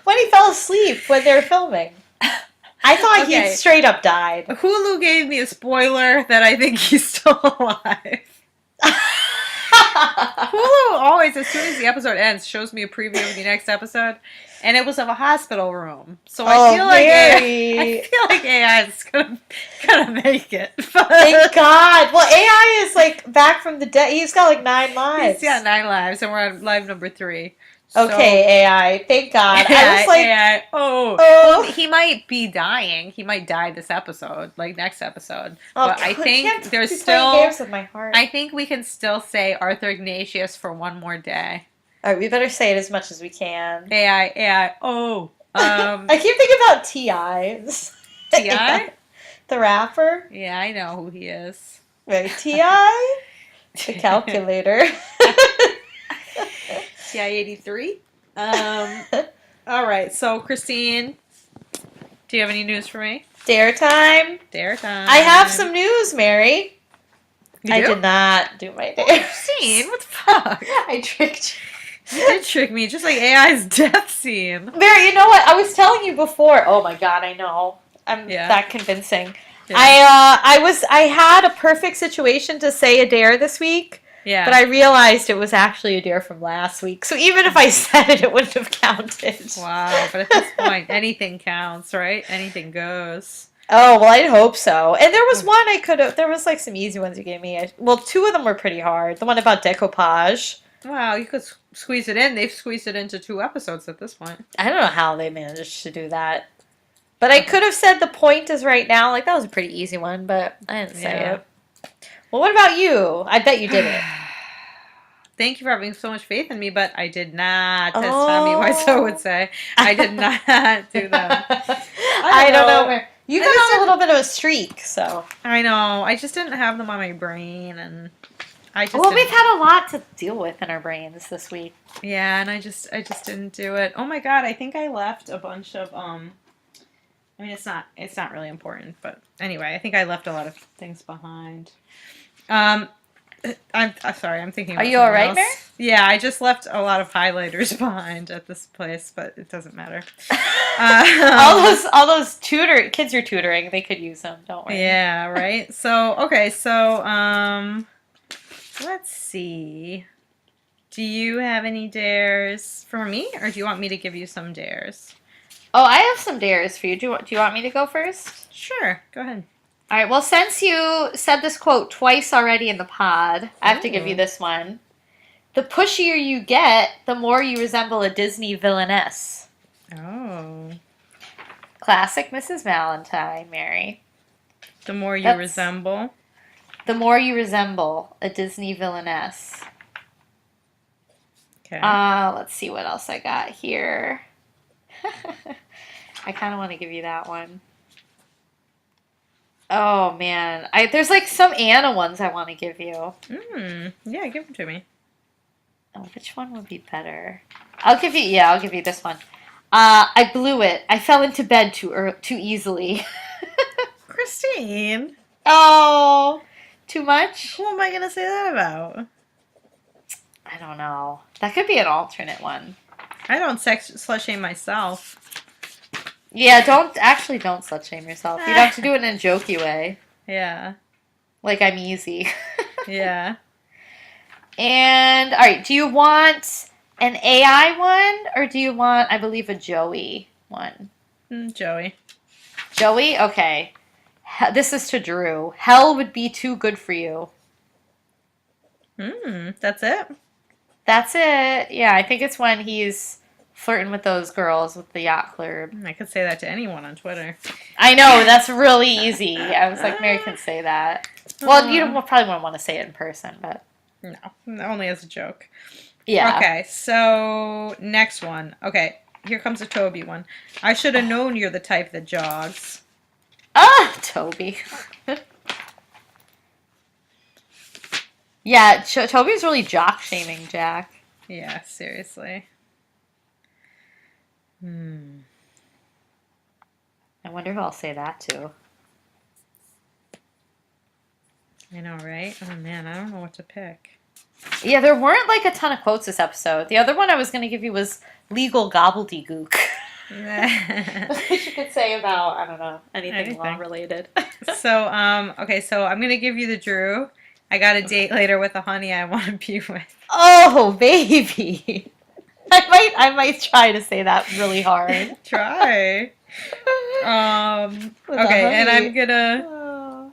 when he fell asleep when they were filming. I thought he straight up died. Hulu gave me a spoiler that I think he's still alive. Hulu always, as soon as the episode ends, shows me a preview of the next episode, and it was of a hospital room. So I feel like AI is gonna make it. Thank God. Well, AI is like back from the dead. He's got like 9 lives. He's got 9 lives, and we're on live number 3. Okay, AI. Thank God. AI, I was like, AI. Well, he might be dying. He might die this episode, like next episode. But I think there's still games with my heart. I think we can still say Arthur Ignatius for one more day. All right, we better say it as much as we can. AI. I keep thinking about T.I. T.I.? The rapper? Yeah, I know who he is. Right, T.I.? The calculator. TI-83. All right, so Christine, do you have any news for me? Dare time. Dare time. I have some news, Mary. I did not do my dare. Christine, what the fuck? I tricked you. You did trick me, just like AI's death scene. Mary, you know what? I was telling you before. Oh my god, I know. I'm that convincing. Yeah. I had a perfect situation to say a dare this week. Yeah. But I realized it was actually a dare from last week. So even if I said it, it wouldn't have counted. Wow. But at this point, anything counts, right? Anything goes. Oh, well, I'd hope so. And there was one there was like some easy ones you gave me. Well, 2 of them were pretty hard. The one about decoupage. Wow, you could squeeze it in. They've squeezed it into 2 episodes at this point. I don't know how they managed to do that. But I could have said the point is right now. Like, that was a pretty easy one, but I didn't say it. Well, what about you? I bet you did it. thank you for having so much faith in me, but I did not test Tommy, my son would Oh. say. I did not do them. I don't know where. You've been on a little bit of a streak, so. I know. I just didn't have them on my brain, and I just Well, we've didn't. had a lot to deal with in our brains this week. Yeah, and I just didn't do it. Oh my god, I think I left a bunch of I mean, it's not really important, but anyway, I think I left a lot of things behind. I'm sorry, I'm thinking. Are About you all right, else. Mary? Yeah, I just left a lot of highlighters behind at this place, but it doesn't matter. All those kids you're tutoring, they could use them. Don't worry. Yeah, right. So okay, so let's see. Do you have any dares for me, or do you want me to give you some dares? Oh, I have some dares for you. Do you want me to go first? Sure, go ahead. All right. Well, since you said this quote twice already in the pod, I have to give you this one. The pushier you get, the more you resemble a Disney villainess. Oh. Classic Mrs. Valentine, Mary. The more you That's- resemble. The more you resemble a Disney villainess. Okay. Let's see what else I got here. I kind of want to give you that one. Oh man, there's like some Anna ones I want to give you. Yeah, give them to me. Oh, which one would be better? I'll give you this one. I blew it. I fell into bed too easily. Christine. Oh, too much? Who am I gonna say that about? I don't know. That could be an alternate one. I don't slut shame myself. Yeah, don't slut shame yourself. You'd have to do it in a jokey way. Yeah. Like I'm easy. Yeah. And, alright, do you want an AI one, or do you want, I believe, a Joey one? Joey. Joey? Okay. This is to Drue. Hell would be too good for you. That's it? That's it. Yeah, I think it's when he's flirting with those girls with the yacht club. I could say that to anyone on Twitter. I know, that's really easy. I was like, Mary can say that. Well, you probably wouldn't want to say it in person, but... No, only as a joke. Yeah. Okay, so next one. Okay, here comes a Toby one. I should have known you're the type that jogs. Toby. Yeah, Toby's really jock shaming Jack. Yeah, seriously. I wonder who I'll say that to. I know, right? Oh man, I don't know what to pick. Yeah, there weren't like a ton of quotes this episode. The other one I was going to give you was legal gobbledygook. Which you could say about, I don't know, anything law related. So, okay, so I'm going to give you the Drue. I got a date later with a honey I want to be with. Oh, baby. I might try to say that really hard. Try. Okay, and I'm gonna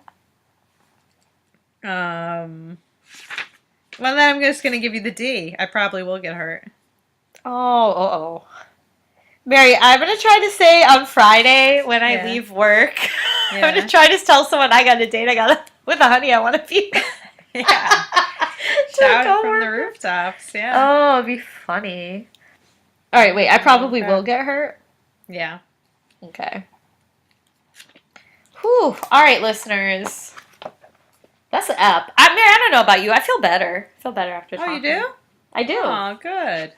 well then I'm just gonna give you the D. I probably will get hurt. Oh. Mary, I'm gonna try to say on Friday when I leave work. Yeah. I'm gonna try to tell someone I got a date. With a honey I want to be. Yeah. Shout it from the rooftops. Yeah. Oh, it'd be funny. All right, wait. I probably will get hurt. Yeah. Okay. Whew. All right, listeners. That's an ep. Mary, I don't know about you. I feel better. I feel better after talking. Oh, you do? I do. Oh, good.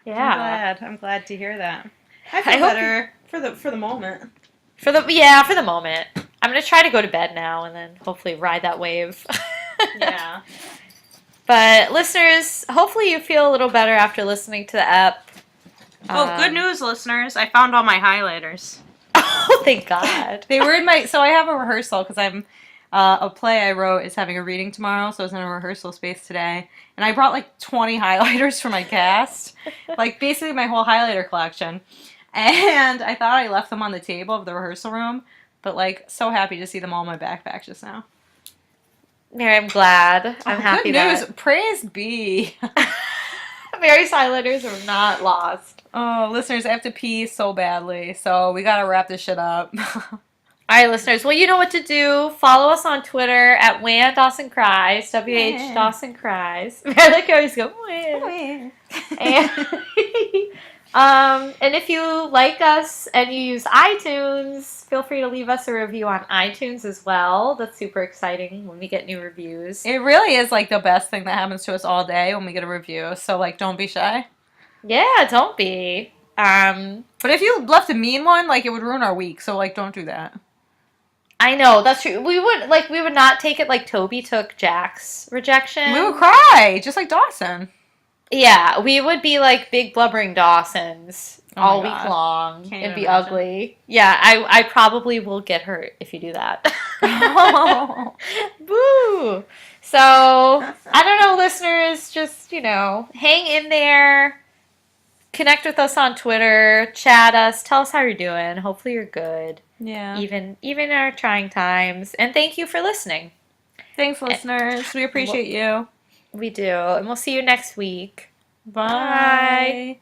Yeah. I'm glad to hear that. I feel better for the moment. For the moment. I'm gonna try to go to bed now and then hopefully ride that wave. Yeah. But listeners, hopefully you feel a little better after listening to the ep. Oh, good news, listeners. I found all my highlighters. Oh, thank God. They were in my... So I have a rehearsal because I'm... a play I wrote is having a reading tomorrow, so I was in a rehearsal space today. And I brought like 20 highlighters for my cast. Like basically my whole highlighter collection. And I thought I left them on the table of the rehearsal room. But like, so happy to see them all in my backpack just now. Mary, I'm glad. I'm happy good news. that... Praise be. Mary's highlighters are not lost. Oh, listeners, I have to pee so badly, so we gotta wrap this shit up. All right, listeners. Well, you know what to do. Follow us on Twitter at Whan Dawson Cries. WH Dawson Cries. I like how I always go Whan. And, and if you like us and you use iTunes, feel free to leave us a review on iTunes as well. That's super exciting when we get new reviews. It really is like the best thing that happens to us all day when we get a review. So like, don't be shy. Yeah, don't be. But if you left a mean one, like it would ruin our week. So like, don't do that. I know, that's true. We would not take it like Toby took Jack's rejection. We would cry, just like Dawson. Yeah, we would be like big blubbering Dawsons all week God. long. Can't It'd even be imagine. ugly. Yeah, I probably will get hurt if you do that. Oh. Boo! So, I don't know, listeners, just, hang in there. Connect with us on Twitter, chat us, tell us how you're doing. Hopefully you're good. Yeah. Even in our trying times. And thank you for listening. Thanks, listeners. We appreciate you. We do. And we'll see you next week. Bye.